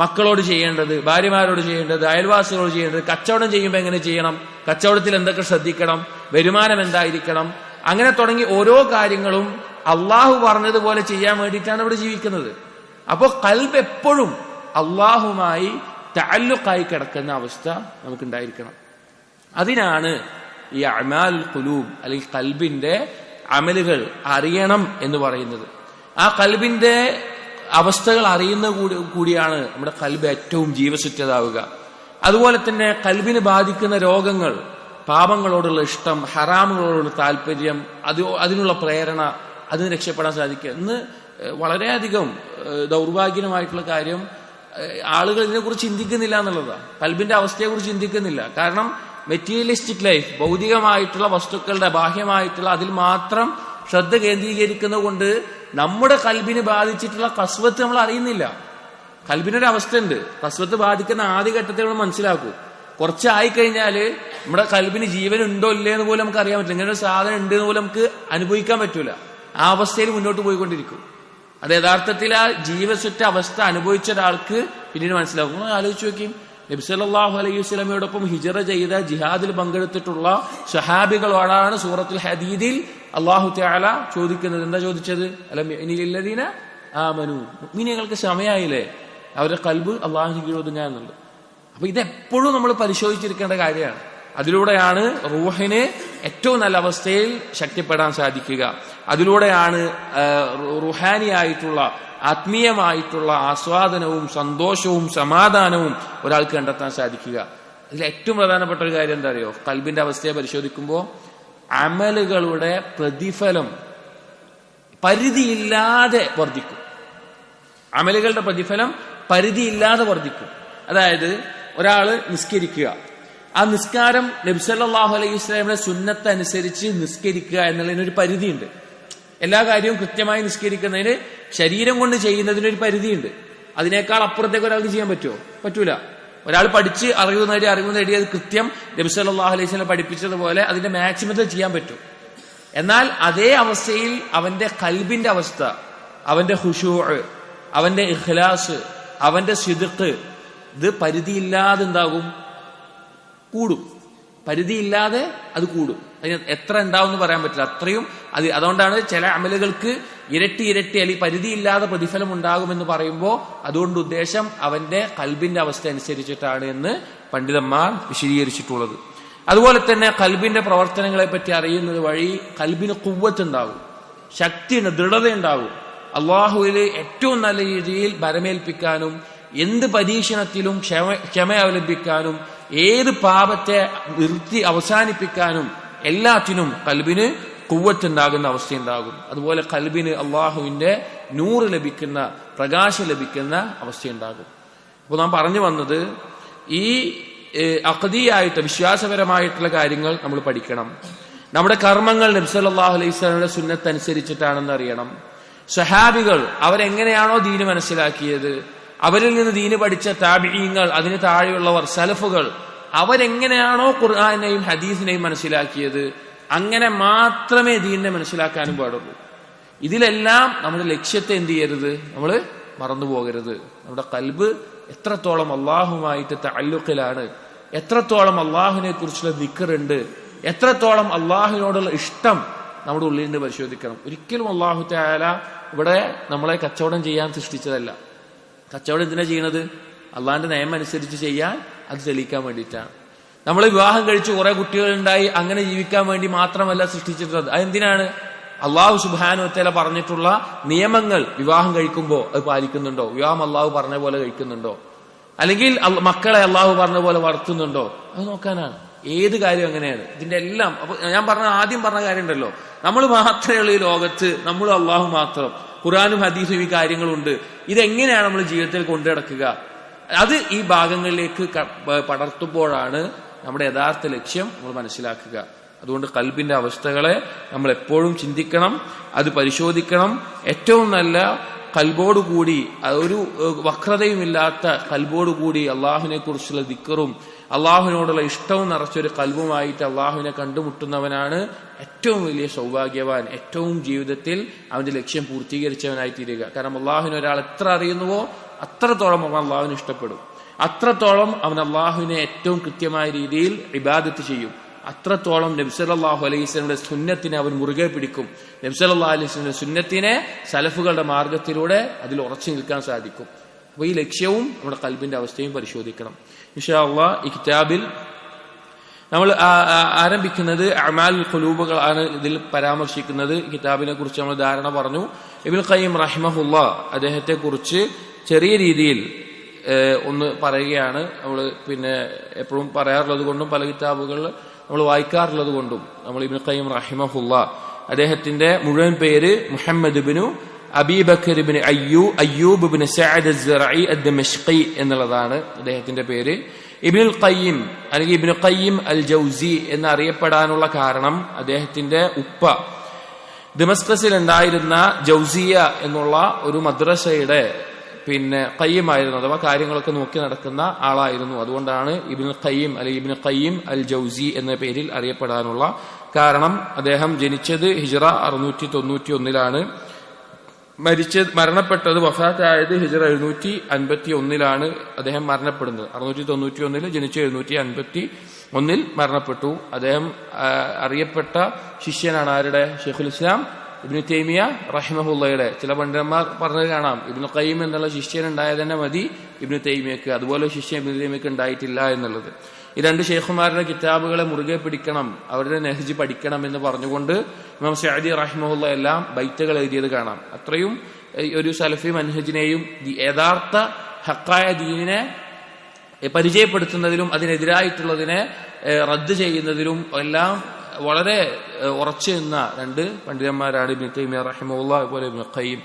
മക്കളോട് ചെയ്യേണ്ടത്, ഭാര്യമാരോട് ചെയ്യേണ്ടത്, അയൽവാസികളോട് ചെയ്യേണ്ടത്, കച്ചവടം ചെയ്യുമ്പോൾ എങ്ങനെ ചെയ്യണം, കച്ചവടത്തിൽ എന്തൊക്കെ ശ്രദ്ധിക്കണം, വരുമാനം എന്തായിരിക്കണം, അങ്ങനെ തുടങ്ങി ഓരോ കാര്യങ്ങളും അള്ളാഹു പറഞ്ഞതുപോലെ ചെയ്യാൻ വേണ്ടിയിട്ടാണ് ഇവിടെ ജീവിക്കുന്നത്. അപ്പോൾ ഖൽബ് എപ്പോഴും അള്ളാഹുമായി തഅല്ലുഖായി കിടക്കുന്ന അവസ്ഥ നമുക്കുണ്ടായിരിക്കണം. അതിനാണ് ഈ അഅ്മാലുൽ ഖുലൂബ് അല്ലെങ്കിൽ ഖൽബിന്റെ അമലുകൾ അറിയണം എന്ന് പറയുന്നത്. ആ ഖൽബിന്റെ അവസ്ഥകൾ അറിയുന്ന കൂടിയാണ് നമ്മുടെ ഖൽബ് ഏറ്റവും ജീവസുറ്റതാവുക. അതുപോലെ തന്നെ ഖൽബിനെ ബാധിക്കുന്ന രോഗങ്ങൾ, പാപങ്ങളോടുള്ള ഇഷ്ടം, ഹറാമുകളോടുള്ള താല്പര്യം, അതിനുള്ള പ്രേരണ, അതിന് രക്ഷപ്പെടാൻ സാധിക്കുക. ഇന്ന് വളരെയധികം ദൗർഭാഗ്യമായിട്ടുള്ള കാര്യം, ആളുകൾ ഇതിനെക്കുറിച്ച് ചിന്തിക്കുന്നില്ല എന്നുള്ളതാണ്. ഖൽബിന്റെ അവസ്ഥയെക്കുറിച്ച് ചിന്തിക്കുന്നില്ല. കാരണം മെറ്റീരിയലിസ്റ്റിക് ലൈഫ്, ഭൗതികമായിട്ടുള്ള വസ്തുക്കളുടെ ബാഹ്യമായിട്ടുള്ള അതിൽ മാത്രം ശ്രദ്ധ കേന്ദ്രീകരിക്കുന്നത് കൊണ്ട് നമ്മുടെ ഖൽബിന് ബാധിച്ചിട്ടുള്ള കസ്വത്ത് നമ്മൾ അറിയുന്നില്ല. ഖൽബിനൊരു അവസ്ഥയുണ്ട്. കസ്വത്ത് ബാധിക്കുന്ന ആദ്യഘട്ടത്തിൽ നമ്മൾ മനസ്സിലാക്കൂ. കുറച്ചായി കഴിഞ്ഞാൽ നമ്മുടെ ഖൽബിന് ജീവൻ ഉണ്ടോ ഇല്ലേ എന്ന് പോലും നമുക്ക് അറിയാൻ പറ്റില്ല. ഇങ്ങനെ ഒരു സാധനം ഉണ്ട് എന്ന് പോലും നമുക്ക് അനുഭവിക്കാൻ പറ്റൂല. ആ അവസ്ഥയിൽ മുന്നോട്ട് പോയിക്കൊണ്ടിരിക്കും. അത് യഥാർത്ഥത്തിൽ ആ ജീവസുറ്റ അവസ്ഥ അനുഭവിച്ച ഒരാൾക്ക് പിന്നീട് മനസ്സിലാക്കും. നിങ്ങൾ ആലോചിച്ച് നോക്കിയും, നബി സല്ലല്ലാഹു അലൈഹി വസല്ലമയോടൊപ്പം ഹിജ്റ ചെയ്ത ജിഹാദിൽ പങ്കെടുത്തിട്ടുള്ള സ്വഹാബികളോടാണ് സൂറത്തുൽ ഹദീദിൽ അല്ലാഹു തആല ചോദിക്കുന്നത്. എന്താ ചോദിച്ചത്? അലം യഅനില്ലദീന ആമനു, മുഅ്മിനീങ്ങൾക്ക് സമയമായില്ലേ അവരുടെ ഖൽബ് അല്ലാഹുവിന് കീഴൊതുങ്ങുക എന്നുള്ളത്. അപ്പൊ ഇതെപ്പോഴും നമ്മൾ പരിശോധിച്ചിരിക്കേണ്ട കാര്യമാണ്. അതിലൂടെയാണ് റൂഹിന് ഏറ്റവും നല്ല അവസ്ഥയിൽ ശക്തിപ്പെടാൻ സാധിക്കുക. അതിലൂടെയാണ് റുഹാനിയായിട്ടുള്ള ആത്മീയമായിട്ടുള്ള ആസ്വാദനവും സന്തോഷവും സമാധാനവും ഒരാൾക്ക് കണ്ടെത്താൻ സാധിക്കുക. അതിൽ ഏറ്റവും പ്രധാനപ്പെട്ട ഒരു കാര്യം എന്താ അറിയോ? ഖൽബിന്റെ അവസ്ഥയെ പരിശോധിക്കുമ്പോൾ അമലുകളുടെ പ്രതിഫലം പരിധിയില്ലാതെ വർദ്ധിക്കും. അമലുകളുടെ പ്രതിഫലം പരിധിയില്ലാതെ വർദ്ധിക്കും. അതായത് ഒരാള് നിസ്കരിക്കുക, ആ നിസ്കാരം നബി സല്ലല്ലാഹു അലൈഹി വസല്ലമയുടെ സുന്നത്ത് അനുസരിച്ച് നിസ്കരിക്കുക എന്നുള്ളതിനൊരു പരിധിയുണ്ട്. എല്ലാ കാര്യവും കൃത്യമായി നിസ്കരിക്കുന്നതിന് ശരീരം കൊണ്ട് ചെയ്യുന്നതിനൊരു പരിധിയുണ്ട്. അതിനേക്കാൾ അപ്പുറത്തേക്ക് ഒരാൾക്ക് ചെയ്യാൻ പറ്റുമോ? പറ്റൂല. ഒരാൾ പഠിച്ച് അറിവ് നേടി അത് കൃത്യം നബി സല്ലല്ലാഹു അലൈഹി വസല്ലം പഠിപ്പിച്ചതുപോലെ അതിന്റെ മാക്സിമത്തിൽ ചെയ്യാൻ പറ്റും. എന്നാൽ അതേ അവസ്ഥയിൽ അവന്റെ ഖൽബിന്റെ അവസ്ഥ, അവന്റെ ഖുശൂഅ്, അവന്റെ ഇഖ്ലാസ്, അവന്റെ സിദ്ഖ്, ഇത് പരിധിയില്ലാതെ എന്താകും? കൂടും. പരിധിയില്ലാതെ അത് കൂടും. അതിന് എത്ര ഉണ്ടാവും എന്ന് പറയാൻ പറ്റില്ല, അത്രയും. അതുകൊണ്ടാണ് ചില അമലുകൾക്ക് ഇരട്ടി അല്ലെങ്കിൽ പരിധിയില്ലാതെ പ്രതിഫലം ഉണ്ടാകുമെന്ന് പറയുമ്പോൾ അതുകൊണ്ട് ഉദ്ദേശം അവന്റെ ഖൽബിന്റെ അവസ്ഥ അനുസരിച്ചിട്ടാണ് എന്ന് പണ്ഡിതന്മാർ വിശദീകരിച്ചിട്ടുള്ളത്. അതുപോലെ തന്നെ ഖൽബിന്റെ പ്രവർത്തനങ്ങളെ പറ്റി അറിയുന്നത് വഴി ഖൽബിന് ഖുവ്വത്ത് ഉണ്ടാകും, ശക്തിയുണ്ട്, ദൃഢതയുണ്ടാകും. അള്ളാഹുവിൽ ഏറ്റവും നല്ല രീതിയിൽ ബരമേൽപ്പിക്കാനും എന്ത് പരീക്ഷണത്തിലും ക്ഷമ അവലംബിക്കാനും ഏത് പാപത്തെ നിർത്തി അവസാനിപ്പിക്കാനും എല്ലാത്തിനും ഖൽബിന് ഖുവ്വത്തുണ്ടാകുന്ന അവസ്ഥയുണ്ടാകും. അതുപോലെ ഖൽബിന് അള്ളാഹുവിന്റെ നൂറ് ലഭിക്കുന്ന, പ്രകാശം ലഭിക്കുന്ന അവസ്ഥയുണ്ടാകും. അപ്പോൾ നാം പറഞ്ഞു വന്നത് ഈ അഖദിയായിട്ട് വിശ്വാസപരമായിട്ടുള്ള കാര്യങ്ങൾ നമ്മൾ പഠിക്കണം. നമ്മുടെ കർമ്മങ്ങൾ നബി സല്ലല്ലാഹു അലൈഹി വസല്ലമയുടെ സുന്നത്ത് അനുസരിച്ചിട്ടാണെന്ന് അറിയണം. സഹാബികൾ അവരെങ്ങനെയാണോ ദീന് മനസ്സിലാക്കിയത്, അവരിൽ നിന്ന് ദീന് പഠിച്ച താബിഈങ്ങൾ, അതിന് താഴെയുള്ളവർ, സലഫുകൾ, അവരെങ്ങനെയാണോ ഖുർആനെയും ഹദീസിനെയും മനസ്സിലാക്കിയത് അങ്ങനെ മാത്രമേ ദീനിനെ മനസ്സിലാക്കാനും പാടുള്ളൂ. ഇതിലെല്ലാം നമ്മുടെ ലക്ഷ്യത്തെ എന്ത് ചെയ്യരുത്? നമ്മൾ മറന്നു പോകരുത്. നമ്മുടെ ഖൽബ് എത്രത്തോളം അള്ളാഹുമായിട്ട് തഅല്ലുഖിലാണ്, എത്രത്തോളം അള്ളാഹുവിനെ കുറിച്ചുള്ള ദിക്റുണ്ട്, എത്രത്തോളം അള്ളാഹുവിനോടുള്ള ഇഷ്ടം നമ്മുടെ ഉള്ളിൽ നിന്ന് പരിശോധിക്കണം. ഒരിക്കലും അള്ളാഹു തആല ഇവിടെ നമ്മളെ കച്ചവടം ചെയ്യാൻ സൃഷ്ടിച്ചതല്ല. കച്ചവടം എന്തിനാ ചെയ്യണത്? അള്ളാഹിന്റെ നിയമം അനുസരിച്ച് ചെയ്യാൻ, അത് തെളിയിക്കാൻ വേണ്ടിയിട്ടാണ്. നമ്മൾ വിവാഹം കഴിച്ച് കുറെ കുട്ടികളുണ്ടായി അങ്ങനെ ജീവിക്കാൻ വേണ്ടി മാത്രമല്ല സൃഷ്ടിച്ചിട്ടുള്ളത്. അതെന്തിനാണ്? അള്ളാഹു സുബ്ഹാനഹു വ തആല പറഞ്ഞിട്ടുള്ള നിയമങ്ങൾ വിവാഹം കഴിക്കുമ്പോൾ അത് പാലിക്കുന്നുണ്ടോ? വിവാഹം അള്ളാഹു പറഞ്ഞ പോലെ കഴിക്കുന്നുണ്ടോ? അല്ലെങ്കിൽ മക്കളെ അള്ളാഹു പറഞ്ഞ പോലെ വളർത്തുന്നുണ്ടോ? അത് നോക്കാനാണ്. ഏത് കാര്യം അങ്ങനെയാണ്. ഇതിന്റെ എല്ലാം അപ്പൊ ഞാൻ ആദ്യം പറഞ്ഞ കാര്യം ഉണ്ടല്ലോ, നമ്മൾ മാത്രമേ ഉള്ളൂ ഈ ലോകത്ത്, നമ്മൾ അള്ളാഹു മാത്രം. ഖുർആനും ഹദീസും ഈ കാര്യങ്ങളുണ്ട്. ഇതെങ്ങനെയാണ് നമ്മൾ ജീവിതത്തിൽ കൊണ്ടു നടക്കുക? അത് ഈ ഭാഗങ്ങളിലേക്ക് പടർത്തുമ്പോഴാണ് നമ്മുടെ യഥാർത്ഥ ലക്ഷ്യം നമ്മൾ മനസ്സിലാക്കുക. അതുകൊണ്ട് ഖൽബിന്റെ അവസ്ഥകളെ നമ്മൾ എപ്പോഴും ചിന്തിക്കണം, അത് പരിശോധിക്കണം. ഏറ്റവും നല്ല ഖൽബോടുകൂടി, ഒരു വക്രതയുമില്ലാത്ത ഖൽബോടുകൂടി അള്ളാഹുവിനെ കുറിച്ചുള്ള ദിക്റും അള്ളാഹുവിനോടുള്ള ഇഷ്ടവും നിറച്ചൊരു ഖൽബുമായിട്ട് അള്ളാഹുവിനെ കണ്ടുമുട്ടുന്നവനാണ് ഏറ്റവും വലിയ സൗഭാഗ്യവാൻ, ഏറ്റവും ജീവിതത്തിൽ അവന്റെ ലക്ഷ്യം പൂർത്തീകരിച്ചവനായി തീരുക. കാരണം അള്ളാഹുവിനെ ഒരാൾ എത്ര അറിയുന്നുവോ അത്രത്തോളം അവൻ അള്ളാഹുവിനെ ഇഷ്ടപ്പെടും, അത്രത്തോളം അവൻ അള്ളാഹുവിനെ ഏറ്റവും കൃത്യമായ രീതിയിൽ ഇബാദത്ത് ചെയ്യും, അത്രത്തോളം നബി സല്ലല്ലാഹു അലൈഹി വസല്ലമയുടെ സുന്നത്തിനെ അവൻ മുറുകെ പിടിക്കും. നബി സല്ലല്ലാഹു അലൈഹി വസല്ലമയുടെ സുന്നത്തിനെ സലഫുകളുടെ മാർഗത്തിലൂടെ അതിൽ ഉറച്ചു നിൽക്കാൻ സാധിക്കും. അപ്പൊ ഈ ലക്ഷ്യവും നമ്മുടെ ഖൽബിന്റെ അവസ്ഥയും പരിശോധിക്കണം. ഇൻഷാ അല്ലാഹ് ഈ കിതാബിൽ നമ്മൾ ആരംഭിക്കുന്നത് അഅ്മാലുൽ ഖുലൂബുകളാണ് ഇതിൽ പരാമർശിക്കുന്നത്. കിതാബിനെ കുറിച്ച് നമ്മൾ ധാരണ പറഞ്ഞു. ഇബ്നുൽ ഖയ്യിം റഹിമഹുല്ലാഹ് അദ്ദേഹത്തെ കുറിച്ച് ചെറിയ രീതിയിൽ ഒന്ന് പറയുകയാണ്. നമ്മൾ എപ്പോഴും പറയാറുള്ളത് കൊണ്ടും പല കിതാബുകൾ നമ്മൾ വായിക്കാറുള്ളത് കൊണ്ടും നമ്മൾ ഇബ്നുൽ ഖയ്യിം റഹിമഹുല്ലാഹ് അദ്ദേഹത്തിന്റെ മുഴുവൻ പേര് മുഹമ്മദ് ഇബ്നു അബീബക്കർ ഇബ്നു അയ്യൂബ് ഇബ്നു സഅദ് അസ്സറഈ അദ്ദമശ്ഖി എന്നുള്ളതാണ് അദ്ദേഹത്തിന്റെ പേര്. ഇബ്നുൽ ഖയ്യിം അല്ലെങ്കിൽ ഇബ്നു ഖയ്യിം അൽ ജൗസി എന്നറിയപ്പെടാനുള്ള കാരണം അദ്ദേഹത്തിന്റെ ഉപ്പ ദമസ്കസിൽ ഉണ്ടായിരുന്ന ജൗസിയ എന്നുള്ള ഒരു മദ്രസയുടെ ഖയ്യിമായിരുന്നു, അഥവാ കാര്യങ്ങളൊക്കെ നോക്കി നടക്കുന്ന ആളായിരുന്നു. അതുകൊണ്ടാണ് ഇബ്നുൽ ഖയ്യിം അല്ലെങ്കിൽ ഇബ്നു ഖയ്യിം അൽ ജൗസി എന്ന പേരിൽ അറിയപ്പെടാനുള്ള കാരണം. അദ്ദേഹം ജനിച്ചത് ഹിജ്റ 691 മരണപ്പെട്ടത് വഫാത്തായത് ഹിജ്റ 751 അദ്ദേഹം മരണപ്പെടുന്നത്. 691 ജനിച്ച് 751 മരണപ്പെട്ടു. അദ്ദേഹം അറിയപ്പെട്ട ശിഷ്യനാണ് ആരുടെ? ഷെയ്ഖുൽ ഇസ്ലാം ഇബ്നു തൈമിയ റഹിമഹുള്ളയുടെ. ചില പണ്ഡിതന്മാർ പറഞ്ഞത് കാണാം, ഇബ്നു ഖയ്യിം എന്നുള്ള ശിഷ്യൻ ഉണ്ടായത് തന്നെ മതി ഇബ്നു തൈമിയക്ക്, അതുപോലെ ശിഷ്യൻ ഇബ്നു തൈമിയക്ക് ഉണ്ടായിട്ടില്ല എന്നുള്ളത്. ഈ രണ്ട് ഷെയ്ഖുമാരുടെ കിതാബുകളെ മുറുകെ പിടിക്കണം, അവരുടെ നെഹ്ജ് പഠിക്കണം എന്ന് പറഞ്ഞുകൊണ്ട് ഇമാം സഅദി റഹിമഹുള്ള എല്ലാം ബൈത്തുകൾ എഴുതിയത് കാണാം. അത്രയും ഒരു സലഫി മൻഹജിനെയും യഥാർത്ഥ ഹക്കായ ദീനിനെ പരിചയപ്പെടുത്തുന്നതിലും അതിനെതിരായിട്ടുള്ളതിനെ റദ്ദ് ചെയ്യുന്നതിലും എല്ലാം വളരെ ഉറച്ചു നിന്ന രണ്ട് പണ്ഡിതന്മാരാണ് ഇബ്നു തൈമിയ റഹിമഹുല്ലാഹ് അതുപോലെ ഇബ്നു ഖയ്യിം.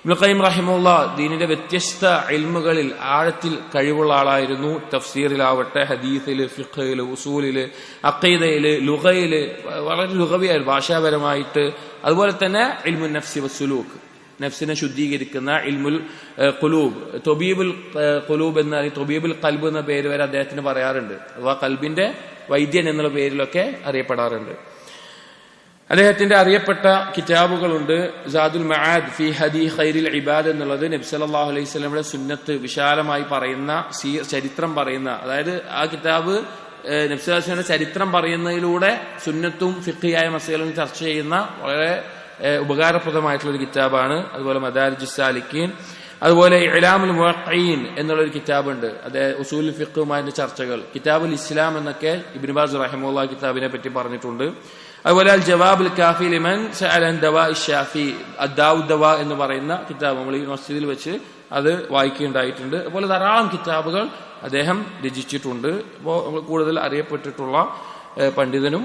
ഇബ്നു ഖയ്യിം റഹിമഹുല്ലാ ദീനിന്റെ വ്യത്യസ്ത ഇൽമുകളിൽ ആഴത്തിൽ കഴിവുള്ള ആളായിരുന്നു. തഫ്സീറിലാവട്ടെ, ഹദീസില്, ഫിഖ്ഹില്, ഉസൂലില്, അഖീദയില്, ലുഗയില് വളരെ ലുഗവിയായിരുന്നു ഭാഷാപരമായിട്ട്. അതുപോലെ തന്നെ ഇൽമുൻ നഫ്സി വസ്സുലൂക്ക്, നഫ്സിനെ ശുദ്ധീകരിക്കുന്ന ഇൽമുൽ ഖുലൂബ്, തൊബീബുൽ ഖുലൂബ് എന്ന തൊബീബുൽ ഖൽബ് എന്ന പേര് വരെ അദ്ദേഹത്തിന് പറയാറുണ്ട്. അഥവാ കൽബിന്റെ വൈദ്യൻ എന്നുള്ള പേരിലൊക്കെ അറിയപ്പെടാറുണ്ട്. അദ്ദേഹത്തിന്റെ അറിയപ്പെട്ട കിതാബുകളുണ്ട്. സാദുൽ മആദ് ഫി ഹദി ഖൈറിൽ ഇബാദ് എന്നുള്ളത് നബി സല്ലല്ലാഹു അലൈഹി വസല്ലമയുടെ സുന്നത്ത് വിശാലമായി പറയുന്ന, ചരിത്രം പറയുന്ന, അതായത് ആ കിതാബ് നബി സല്ലല്ലാഹു അലൈഹി വസല്ലമയുടെ ചരിത്രം പറയുന്നതിലൂടെ സുന്നത്തും ഫിഖ്ഹിയായ മസലകളും ചർച്ച ചെയ്യുന്ന വളരെ ഉപകാരപ്രദമായിട്ടുള്ള ഒരു കിതാബാണ്. അതുപോലെ മദാരിജുസ് സാലിക്കീൻ, അതുപോലെ ഇഅ്ലാമുൽ മുവഖ്ഖഈൻ എന്നുള്ളൊരു കിതാബുണ്ട്. അത് ഉസൂലുൽ ഫിഖ്ഹുമായിട്ട് ചർച്ചകൾ. കിതാബുൽ ഇസ്ലാം എന്നൊക്കെ ഇബ്നു ബാസ് റഹിമഹുല്ലാഹ് കിതാബിനെ പറ്റി പറഞ്ഞിട്ടുണ്ട്. അതുപോലെ അൽ ജവാബുൽ കാഫി ലിമൻ സഅല അൻ ദവാഇ ശാഫി, അദ്ദാഉ ദവാ എന്ന് പറയുന്ന കിതാബ് നമ്മൾ ഈ മസ്ജിദിൽ വെച്ച് അത് വായിക്കുകയുണ്ടായിട്ടുണ്ട്. അതുപോലെ ധാരാളം കിതാബുകൾ അദ്ദേഹം രചിച്ചിട്ടുണ്ട്. അപ്പോൾ നമ്മൾ കൂടുതൽ അറിയപ്പെട്ടിട്ടുള്ള പണ്ഡിതനും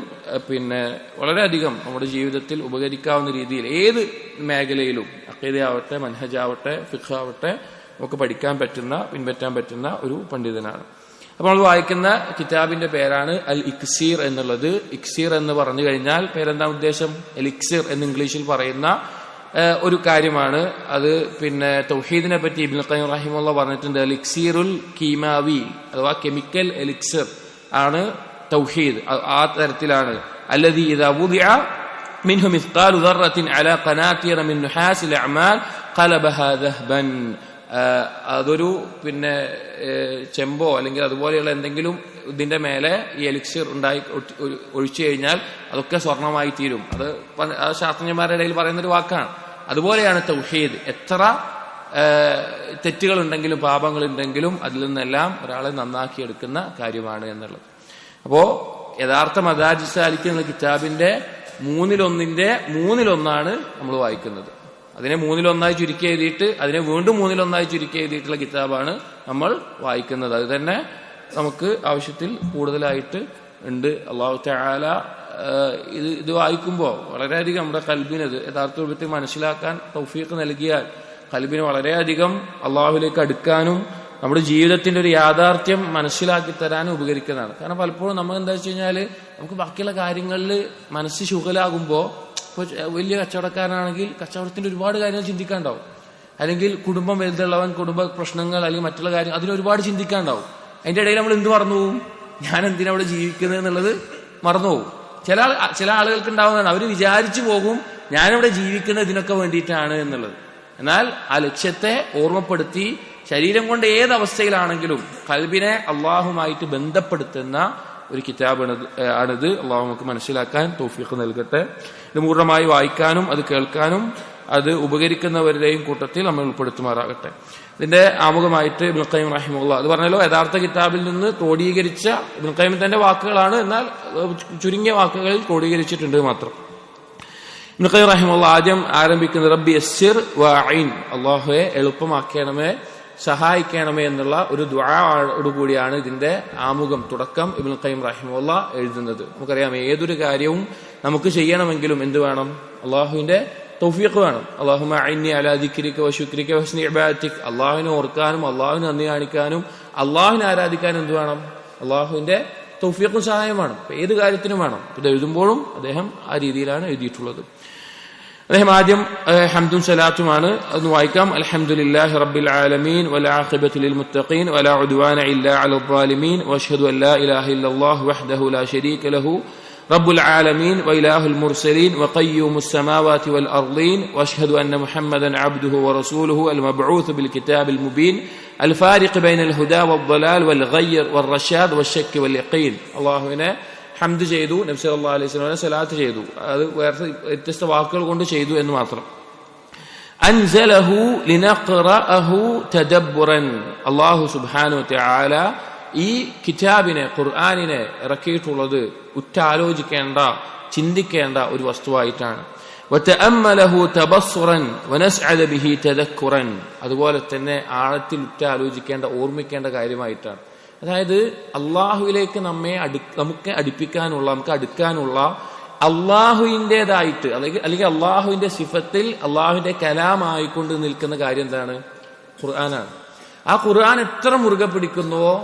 പിന്നെ വളരെയധികം നമ്മുടെ ജീവിതത്തിൽ ഉപകരിക്കാവുന്ന രീതിയിൽ ഏത് മേഖലയിലും അഖീദയാവട്ടെ, മൻഹജാവട്ടെ, ഫിഖ് ആവട്ടെ നമുക്ക് പഠിക്കാൻ പറ്റുന്ന, പിൻപറ്റാൻ പറ്റുന്ന ഒരു പണ്ഡിതനാണ്. അപ്പോൾ നമ്മൾ വായിക്കുന്ന കിതാബിന്റെ പേരാണ് അൽ ഇക്സീർ എന്നുള്ളത്. ഇക്സീർ എന്ന് പറഞ്ഞു കഴിഞ്ഞാൽ പേരെന്താ ഉദ്ദേശം? എലിക്സിർ എന്ന് ഇംഗ്ലീഷിൽ പറയുന്ന ഒരു കാര്യമാണ്. അത് പിന്നെ തൗഹീദിനെ പറ്റി ഇബ്നു ഖയ്യിം റഹിമഹുല്ലാഹ് പറഞ്ഞിട്ടുണ്ട്. അൽ ഇക്സീറുൽ കീമാവി അഥവാ കെമിക്കൽ എലിക്സിർ ആണ് തൗഹീദ്. ആ തരത്തിലാണ്. അല്ലദീ ഇദാ വുദിഅ മിൻഹു മിസ്ഖാലു ദർറത്തിൻ അലാ ഖനാതിറ മിൻ നുഹാസിൽ അഅമാൽ ഖലബഹാ ദഹ്ബൻ. അതൊരു പിന്നെ ചെമ്പോ അല്ലെങ്കിൽ അതുപോലെയുള്ള എന്തെങ്കിലും ഇതിന്റെ മേലെ ഈ എലിക്സിർ ഉണ്ടായി ഒഴിച്ചു കഴിഞ്ഞാൽ അതൊക്കെ സ്വർണമായി തീരും. അത് ശാസ്ത്രജ്ഞന്മാരുടെ ഇടയിൽ പറയുന്നൊരു വാക്കാണ്. അതുപോലെയാണ് തൗഹീദ്. എത്ര തെറ്റുകളുണ്ടെങ്കിലും പാപങ്ങളുണ്ടെങ്കിലും അതിൽ നിന്നെല്ലാം ഒരാളെ നന്നാക്കിയെടുക്കുന്ന കാര്യമാണ് എന്നുള്ളത്. അപ്പോ യഥാർത്ഥ മദാരിജുസ് സാലിക്കീൻ എന്ന കിതാബിന്റെ മൂന്നിലൊന്നാണ് നമ്മൾ വായിക്കുന്നത്. അതിനെ മൂന്നിലൊന്നായി ചുരുക്കി എഴുതിയിട്ട് അതിനെ വീണ്ടും മൂന്നിലൊന്നായി ചുരുക്കി എഴുതിയിട്ടുള്ള കിതാബാണ് നമ്മൾ വായിക്കുന്നത്. അത് തന്നെ നമുക്ക് ആവശ്യത്തിൽ കൂടുതലായിട്ട് ഉണ്ട്. അല്ലാഹു തആല ഇത് വായിക്കുമ്പോൾ വളരെയധികം നമ്മുടെ കൽബിനത് യഥാർത്ഥ രൂപത്തിൽ മനസ്സിലാക്കാൻ തൗഫീഖ് നൽകിയാൽ കൽബിന് വളരെയധികം അള്ളാഹുവിലേക്ക് അടുക്കാനും നമ്മുടെ ജീവിതത്തിന്റെ ഒരു യാഥാർത്ഥ്യം മനസ്സിലാക്കി തരാനും ഉപകരിക്കുന്നതാണ്. കാരണം പലപ്പോഴും നമ്മൾ എന്താ വെച്ച് കഴിഞ്ഞാൽ നമുക്ക് ബാക്കിയുള്ള കാര്യങ്ങളിൽ മനസ്സ് ശുഗലാകുമ്പോൾ, ഇപ്പോൾ വലിയ കച്ചവടക്കാരനാണെങ്കിൽ കച്ചവടത്തിന്റെ ഒരുപാട് കാര്യങ്ങൾ ചിന്തിക്കാണ്ടാവും. അല്ലെങ്കിൽ കുടുംബം വലുതുള്ളവൻ കുടുംബ പ്രശ്നങ്ങൾ അല്ലെങ്കിൽ മറ്റുള്ള കാര്യം അതിനൊരുപാട് ചിന്തിക്കാണ്ടാവും. അതിന്റെ ഇടയിൽ നമ്മൾ എന്ത് മറന്നുപോകും? ഞാൻ എന്തിനാ അവിടെ ജീവിക്കുന്നത് എന്നുള്ളത് മറന്നുപോകും. ചില ആളുകൾക്ക് ഉണ്ടാവുന്നതാണ്. അവർ വിചാരിച്ചു പോകും ഞാനിവിടെ ജീവിക്കുന്നത് ഇതിനൊക്കെ വേണ്ടിയിട്ടാണ് എന്നുള്ളത്. എന്നാൽ ആ ലക്ഷ്യത്തെ ഓർമ്മപ്പെടുത്തി ശരീരം കൊണ്ട് ഏതവസ്ഥയിലാണെങ്കിലും കൽബിനെ അള്ളാഹുമായിട്ട് ബന്ധപ്പെടുത്തുന്ന ഒരു കിതാബാണിത്. അള്ളാഹു നമുക്ക് മനസ്സിലാക്കാൻ തൗഫീഖ് നൽകട്ടെ. ഇത് പൂർണ്ണമായി വായിക്കാനും അത് കേൾക്കാനും അത് ഉപകരിക്കുന്നവരുടെയും കൂട്ടത്തിൽ നമ്മൾ ഉൾപ്പെടുത്തുമാറാകട്ടെ. ഇതിന്റെ ആമുഖമായിട്ട് ഇബ്നു ഖയ്യിം റഹിമഹുല്ലാഹ് അത് പറഞ്ഞല്ലോ, യഥാർത്ഥ കിതാബിൽ നിന്ന് ക്രോഡീകരിച്ച ഇബ്നു ഖയ്യിം തന്റെ വാക്കുകളാണ്, എന്നാൽ ചുരുങ്ങിയ വാക്കുകളിൽ ക്രോഡീകരിച്ചിട്ടുണ്ട് മാത്രം. ഇബ്നു ഖയ്യിം റഹിമഹുല്ലാഹ് ആദ്യം ആരംഭിക്കുന്നത് റബ്ബി യസ്സിർ വഅഇൻ, അല്ലാഹുവേ എളുപ്പമാക്കണമേ, സഹായിക്കണമേ എന്നുള്ള ഒരു ദുആയോടുകൂടിയാണ് ഇതിന്റെ ആമുഖം, തുടക്കം ഇബ്നു ഖയ്യിം റഹിമഹുല്ലാഹ് എഴുതുന്നത്. നമുക്കറിയാം ഏതൊരു കാര്യവും നമുക്ക് ചെയ്യണമെങ്കിലും എന്ത് വേണം? അള്ളാഹുവിന്റെ തൗഫീഖ് വേണം. അല്ലാഹുമ്മ അഇന്നി അലാ ദിക്രിക വശുക്രിക വഹുസ്നി ഇബാദതിക്, അള്ളാഹുവിനെ ഓർക്കാനും അള്ളാഹുവിനെ നന്ദി കാണിക്കാനും അള്ളാഹുവിനെ ആരാധിക്കാനും എന്ത് വേണം? അള്ളാഹുവിന്റെ തൗഫീഖും സഹായം വേണം. ഏത് കാര്യത്തിനും വേണം. ഇത് എഴുതുമ്പോഴും അദ്ദേഹം ആ രീതിയിലാണ് എഴുതിയിട്ടുള്ളത്. അദ്ദേഹം ആദ്യം ഹംദും സലാത്തുമാണ് അതൊന്ന് വായിക്കാം. അൽഹംദുലില്ലാഹി റബ്ബിൽ ആലമീൻ വൽ ആഖിബത്തു ലിൽ മുത്തഖീൻ വലാ ഉദ്വാന ഇല്ലാ അലൽ ളാലിമീൻ വഅശ്ഹദു അൻ ലാ ഇലാഹ ഇല്ലല്ലാഹു വഹ്ദഹു ലാ ശരീക ലഹു റബ്ബുൽ ആലമീൻ വഇലാഹുൽ മുർസലീൻ വഖയ്യൂമുസ് സമാവാതി വൽ അർളീൻ വഅശ്ഹദു അന്ന മുഹമ്മദൻ അബ്ദുഹു വറസൂലുഹു അൽ മബ്ഊസ് ബിൽ കിതാബിൽ മുബീൻ അൽ ഫാരിഖ് ബൈനൽ ഹുദാ വദ്ദലാൽ വൽ ഗയ്ർ വൽ റശാദ് വശക്ക് വൽ യഖീൻ. അല്ലാഹുവിനെ ഹംദ് ചെയ്തു, നബി സല്ലല്ലാഹു അലൈഹി വസല്ലം സലാത്ത് ചെയ്തു. അത് വേറെ വ്യത്യസ്ത വാക്കുകൾ കൊണ്ട് ചെയ്തു എന്ന് മാത്രം. അൻസലഹു ലിനഖറഅഹു തദബ്ബുറൻ, അല്ലാഹു സുബ്ഹാനഹു വതആല ഈ കിതാബിനെ ഖുർആനിനെ ഇറക്കിയിട്ടുള്ളത് ഉറ്റാലോചിക്കേണ്ട ചിന്തിക്കേണ്ട ഒരു വസ്തുവായിട്ടാണ്. വതഅമ്മലഹു തബസ്സുറൻ വനസ്അദ ബിഹി തദക്കുറൻ, അതുപോലെ തന്നെ ആഴത്തിൽ ഉറ്റാലോചിക്കേണ്ട ഓർമ്മിക്കേണ്ട കാര്യമായിട്ടാണ്. അതായത് അള്ളാഹുവിലേക്ക് നമുക്ക് അടുക്കാനുള്ള അള്ളാഹുവിൻ്റെതായിട്ട് അല്ലെങ്കിൽ അള്ളാഹുവിന്റെ സിഫത്തിൽ അള്ളാഹുവിന്റെ കലാമായിക്കൊണ്ട് നിൽക്കുന്ന കാര്യം എന്താണ്? ഖുർആനാണ്. ആ ഖുർആൻ എത്ര മുറുകെ പിടിക്കുന്നുവോ,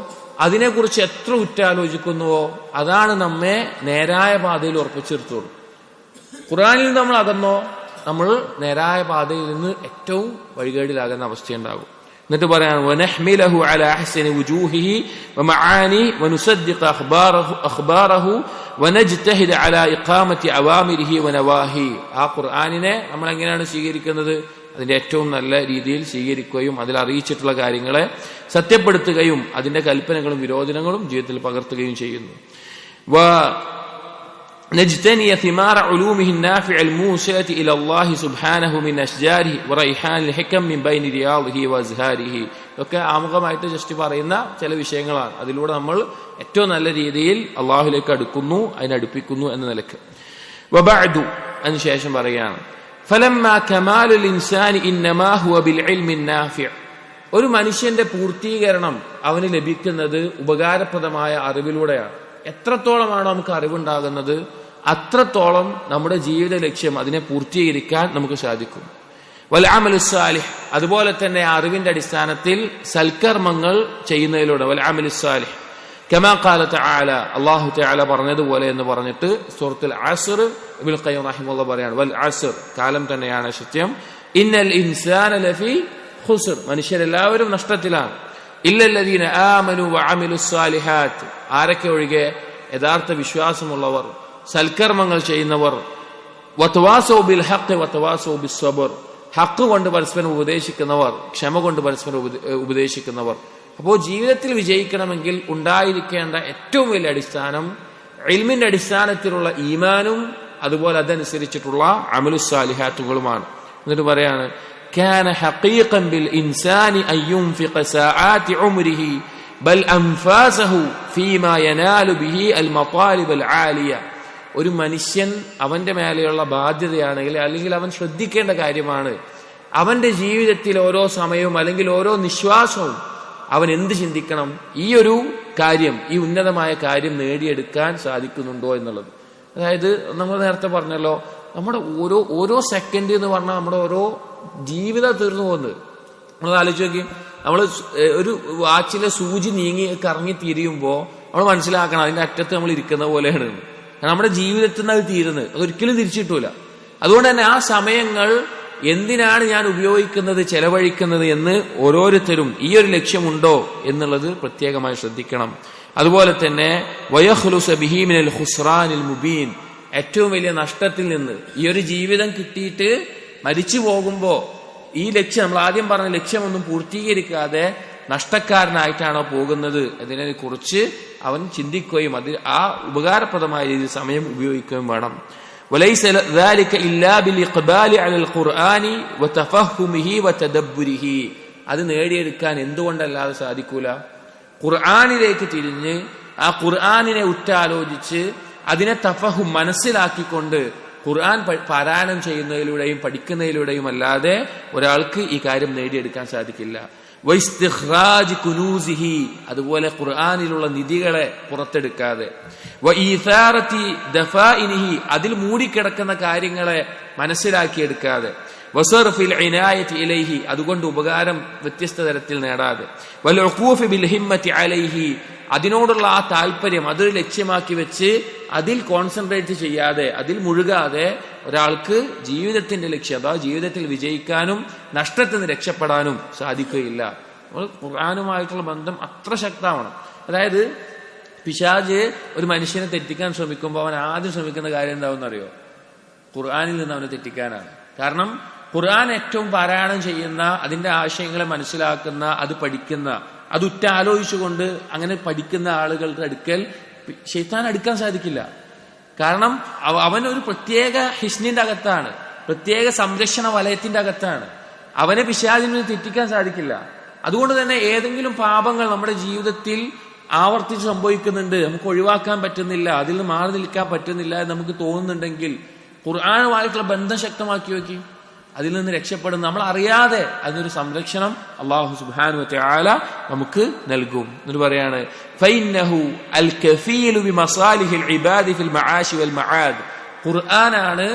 അതിനെക്കുറിച്ച് എത്ര ഉറ്റാലോചിക്കുന്നുവോ, അതാണ് നമ്മെ നേരായ പാതയിൽ ഉറപ്പിച്ചിരുത്തുള്ളൂ. ഖുർആനിൽ നിന്ന് നമ്മൾ അകന്നോ, നമ്മൾ നേരായ പാതയിൽ നിന്ന് ഏറ്റവും വഴികേടിലാകുന്ന അവസ്ഥയുണ്ടാകും. എന്നിട്ട് പറയാണ് വനഹ്മിലഹു അലാ അഹ്സനി വുജൂഹിഹി വമആനി വനുസദ്ദിഖ അഖ്ബാറഹു വനജ്തഹിദ അലാ ഇഖാമത്തി അവാമിരിഹി വനവാഹി. ആ ഖുർആനിനെ നമ്മൾ എങ്ങനെയാണ് സ്വീകരിക്കുന്നത്? അതിന്റെ ഏറ്റവും നല്ല രീതിയിൽ സ്വീകരിക്കുകയും അതിൽ അറിയിച്ചിട്ടുള്ള കാര്യങ്ങളെ സത്യപ്പെടുത്തുകയും അതിന്റെ കൽപ്പനകളും വിരോധനങ്ങളും ജീവിതത്തിൽ പകർത്തുകയും ചെയ്യുന്നു. نجتني ثمار علومه النافع الموسعة إلى الله سبحانه من أشجاره وريحان الحكم من بين رياضه وأزهاره. ഒക്കെ ആമുഖമായിട്ട് ജസ്റ്റ് പറയുന്ന ചില വിഷയങ്ങളാണ്. അതിലൂടെ നമ്മൾ ഏറ്റവും നല്ല രീതിയിൽ അള്ളാഹുലേക്ക് അടുക്കുന്നു, അതിനടുപ്പിക്കുന്നു എന്ന നിലക്ക്. വബഅദു, അതിനുശേഷം പറയുകയാണ് ഫലമ്മാ കമാലുൽ ഇൻസാനി ഇന്നമാ ഹുവ ബിൽ ഇൽമിൻ നാഫിഅ. ഒരു മനുഷ്യന്റെ പൂർത്തീകരണം അവന് ലഭിക്കുന്നത് ഉപകാരപ്രദമായ അറിവിലൂടെയാണ്. എത്രത്തോളമാണോ നമുക്ക് അറിവുണ്ടാകുന്നത് അത്രത്തോളം നമ്മുടെ ജീവിത ലക്ഷ്യം അതിനെ പൂർത്തീകരിക്കാൻ നമുക്ക് സാധിക്കും. വൽ അമലു സാലിഹ്, അതുപോലെ തന്നെ അറിവിന്റെ അടിസ്ഥാനത്തിൽ സൽക്കർമ്മങ്ങൾ ചെയ്യുന്നതിലൂടെ വൽ അമലു സാലിഹ് കമാ ഖാല തആല, അല്ലാഹു തആല പറഞ്ഞതുപോലെ എന്ന് പറഞ്ഞിട്ട് സൂറത്തുൽ അസ്ർ ഇബ്നുൽ ഖയ്യിം റഹിമഹുല്ലാഹ് പറയാണ് വൽ അസ്ർ, കാലം തന്നെയാണ് സത്യം, ഇന്നൽ ഇൻസാന ലഫീ ഖുസ്ർ, മനുഷ്യരെല്ലാവരും നഷ്ടത്തിലാണ്, ഇല്ലല്ലദീന ആമനു വഅമിലുസ് സാലിഹാത്ത്, ആരൊക്കെ ഒഴികെ? യഥാർത്ഥ വിശ്വാസമുള്ളവർ, സൽക്കർമ്മങ്ങൾ ചെയ്യുന്നവർ, വതവാസൗ ബിൽ ഹഖ് വതവാസൗ ബിസ് സബ്ർ, ഹഖ് കൊണ്ട് പരസ്പരം ഉപദേശിക്കുന്നവർ, ക്ഷമ കൊണ്ട് പരസ്പരം ഉപദേശിക്കുന്നവർ. അപ്പോൾ ജീവിതത്തിൽ വിജയിക്കണമെങ്കിൽ ഉണ്ടായിരിക്കേണ്ട ഏറ്റവും വലിയ അടിസ്ഥാനം ഇൽമിന്റെ അടിസ്ഥാനത്തിലുള്ള ഈമാനും അതുപോലെ അതനുസരിച്ചിട്ടുള്ള അമലുസ് സാലിഹാത്തുകളുമാണ്. എന്നിട്ട് പറയാണ് كان حقيقا بالإنسان أن ينفق ساعات عمره بل أنفاسه فيما ينال به المطالب العالية. ഒരു മനുഷ്യൻ അവന്റെ മേലെയുള്ള ബാധ്യതയാണെങ്കിൽ അല്ലെങ്കിൽ അവൻ ശ്രദ്ധിക്കേണ്ട കാര്യമാണ് അവന്റെ ജീവിതത്തിൽ ഓരോ സമയവും അല്ലെങ്കിൽ ഓരോ നിശ്വാസവും അവൻ എന്ത് ചിന്തിക്കണം, ഈ ഒരു കാര്യം, ഈ ഉന്നതമായ കാര്യം നേടിയെടുക്കാൻ സാധിക്കുന്നുണ്ടോ എന്നുള്ളത്. അതായത് നമ്മൾ നേരത്തെ പറഞ്ഞല്ലോ, നമ്മുടെ ഓരോ സെക്കൻഡ് എന്ന് പറഞ്ഞാൽ നമ്മുടെ ഓരോ ജീവിതം തീർന്നു പോകുന്നത്. നമ്മൾ ആലോചിച്ച് നോക്കി, നമ്മൾ ഒരു വാച്ചിലെ സൂചി നീങ്ങി കറങ്ങി തിരിയുമ്പോൾ നമ്മൾ മനസ്സിലാക്കണം അതിന്റെ അറ്റത്ത് നമ്മൾ ഇരിക്കുന്ന പോലെയാണ്. നമ്മുടെ ജീവിതത്തിൽ നിന്ന് അത് തീരുന്നത്, അതൊരിക്കലും തിരിച്ചിട്ടൂല. അതുകൊണ്ട് തന്നെ ആ സമയങ്ങൾ എന്തിനാണ് ഞാൻ ഉപയോഗിക്കുന്നത്, ചെലവഴിക്കുന്നത് എന്ന് ഓരോരുത്തരും ഈ ഒരു ലക്ഷ്യമുണ്ടോ എന്നുള്ളത് പ്രത്യേകമായി ശ്രദ്ധിക്കണം. അതുപോലെ തന്നെ വയഖ്ലുസ ബിഹി മിനൽ ഖുസ്റാനിൽ മുബീൻ, ഏറ്റവും വലിയ നഷ്ടത്തിൽ നിന്ന് ഈ ഒരു ജീവിതം കിട്ടിയിട്ട് മരിച്ചു പോകുമ്പോ ഈ ലക്ഷ്യം, നമ്മൾ ആദ്യം പറഞ്ഞ ലക്ഷ്യമൊന്നും പൂർത്തീകരിക്കാതെ നഷ്ടക്കാരനായിട്ടാണോ പോകുന്നത് അതിനെ കുറിച്ച് അവൻ ചിന്തിക്കുകയും അത് ആ ഉപകാരപ്രദമായ രീതിയിൽ സമയം ഉപയോഗിക്കുകയും വേണം. وليس ذلك إلا بالإقبال على القرآن وتفهمه وتدبره. അത് നേടിയെടുക്കാൻ എന്തുകൊണ്ടല്ലാതെ സാധിക്കൂല? ഖുർആനിലേക്ക് തിരിഞ്ഞ് ആ ഖുർആനിനെ ഉറ്റാലോചിച്ച് അതിനെ തഫഹും മനസ്സിലാക്കിക്കൊണ്ട് ഖുർആൻ പാരായണം ചെയ്യുന്നതിലൂടെയും പഠിക്കുന്നതിലൂടെയും അല്ലാതെ ഒരാൾക്ക് ഈ കാര്യം നേടിയെടുക്കാൻ സാധിക്കില്ല. വൈസ്തിഖ്റാജ് കുനൂസിഹി, അതുപോലെ ഖുർആനിലുള്ള നിധികളെ പുറത്തെടുക്കാതെ, വഈസാറതി ദഫാഇനിഹി, അതിൽ മൂടിക്കിടക്കുന്ന കാര്യങ്ങളെ മനസ്സിലാക്കിയെടുക്കാതെ, വസർഫിൽ ഇനായതി ഇലൈഹി, അതുകൊണ്ട് ഉപകാരം വ്യത്യസ്ത തരത്തിൽ നേടാതെ, വൽ ഉഖൂഫ് ബിൽ ഹിമ്മതി അലൈഹി, അതിനോടുള്ള ആ താല്പര്യം അത് ലക്ഷ്യമാക്കി വെച്ച് അതിൽ കോൺസെൻട്രേറ്റ് ചെയ്യാതെ അതിൽ മുഴുകാതെ ഒരാൾക്ക് ജീവിതത്തിന്റെ ലക്ഷ്യം, അതാ ജീവിതത്തിൽ വിജയിക്കാനും നഷ്ടത്തിൽ നിന്ന് രക്ഷപ്പെടാനും സാധിക്കുകയില്ല. നമ്മൾ ഖുർആനുമായിട്ടുള്ള ബന്ധം അത്ര ശക്തമാണ്. അതായത് പിശാച് ഒരു മനുഷ്യനെ തെറ്റിക്കാൻ ശ്രമിക്കുമ്പോൾ അവൻ ആദ്യം ശ്രമിക്കുന്ന കാര്യം എന്താണെന്ന് അറിയോ? ഖുർആനിൽ നിന്ന് അവനെ തെറ്റിക്കാനാണ്. കാരണം ഖുർആൻ ഏറ്റവും പാരായണം ചെയ്യുന്ന, അതിന്റെ ആശയങ്ങളെ മനസ്സിലാക്കുന്ന, അത് പഠിക്കുന്ന, അത് ഉറ്റാലോചിച്ചുകൊണ്ട് അങ്ങനെ പഠിക്കുന്ന ആളുകളുടെ അടുക്കൽ ശൈത്താൻ അടുക്കാൻ സാധിക്കില്ല. കാരണം അവൻ ഒരു പ്രത്യേക ഹിസ്നിന്റെ അകത്താണ്, പ്രത്യേക സംരക്ഷണ വലയത്തിന്റെ അകത്താണ്. അവനെ പിശാചിന് തെറ്റിക്കാൻ സാധിക്കില്ല. അതുകൊണ്ട് തന്നെ ഏതെങ്കിലും പാപങ്ങൾ നമ്മുടെ ജീവിതത്തിൽ ആവർത്തിച്ച് സംഭവിക്കുന്നുണ്ട്, നമുക്ക് ഒഴിവാക്കാൻ പറ്റുന്നില്ല, അതിൽ നിന്ന് മാറി നിൽക്കാൻ പറ്റുന്നില്ല എന്ന് നമുക്ക് തോന്നുന്നുണ്ടെങ്കിൽ ഖുർആനുമായിട്ടുള്ള ബന്ധം ശക്തമാക്കി വെക്കി, അതിൽ നിന്ന് രക്ഷപ്പെടുന്ന, നമ്മൾ അറിയാതെ അതിനൊരു സംരക്ഷണം അല്ലാഹു സുബ്ഹാനഹു വ തആല നമുക്ക് നൽകും. എന്നിട്ട് പറയാണ് ഫൈന്നഹു അൽ കഫീലു ബിമസാലിഹിൽ ഇബാദി ഫിൽ മആശി വൽ മആദ്, ഖുർആനാണ്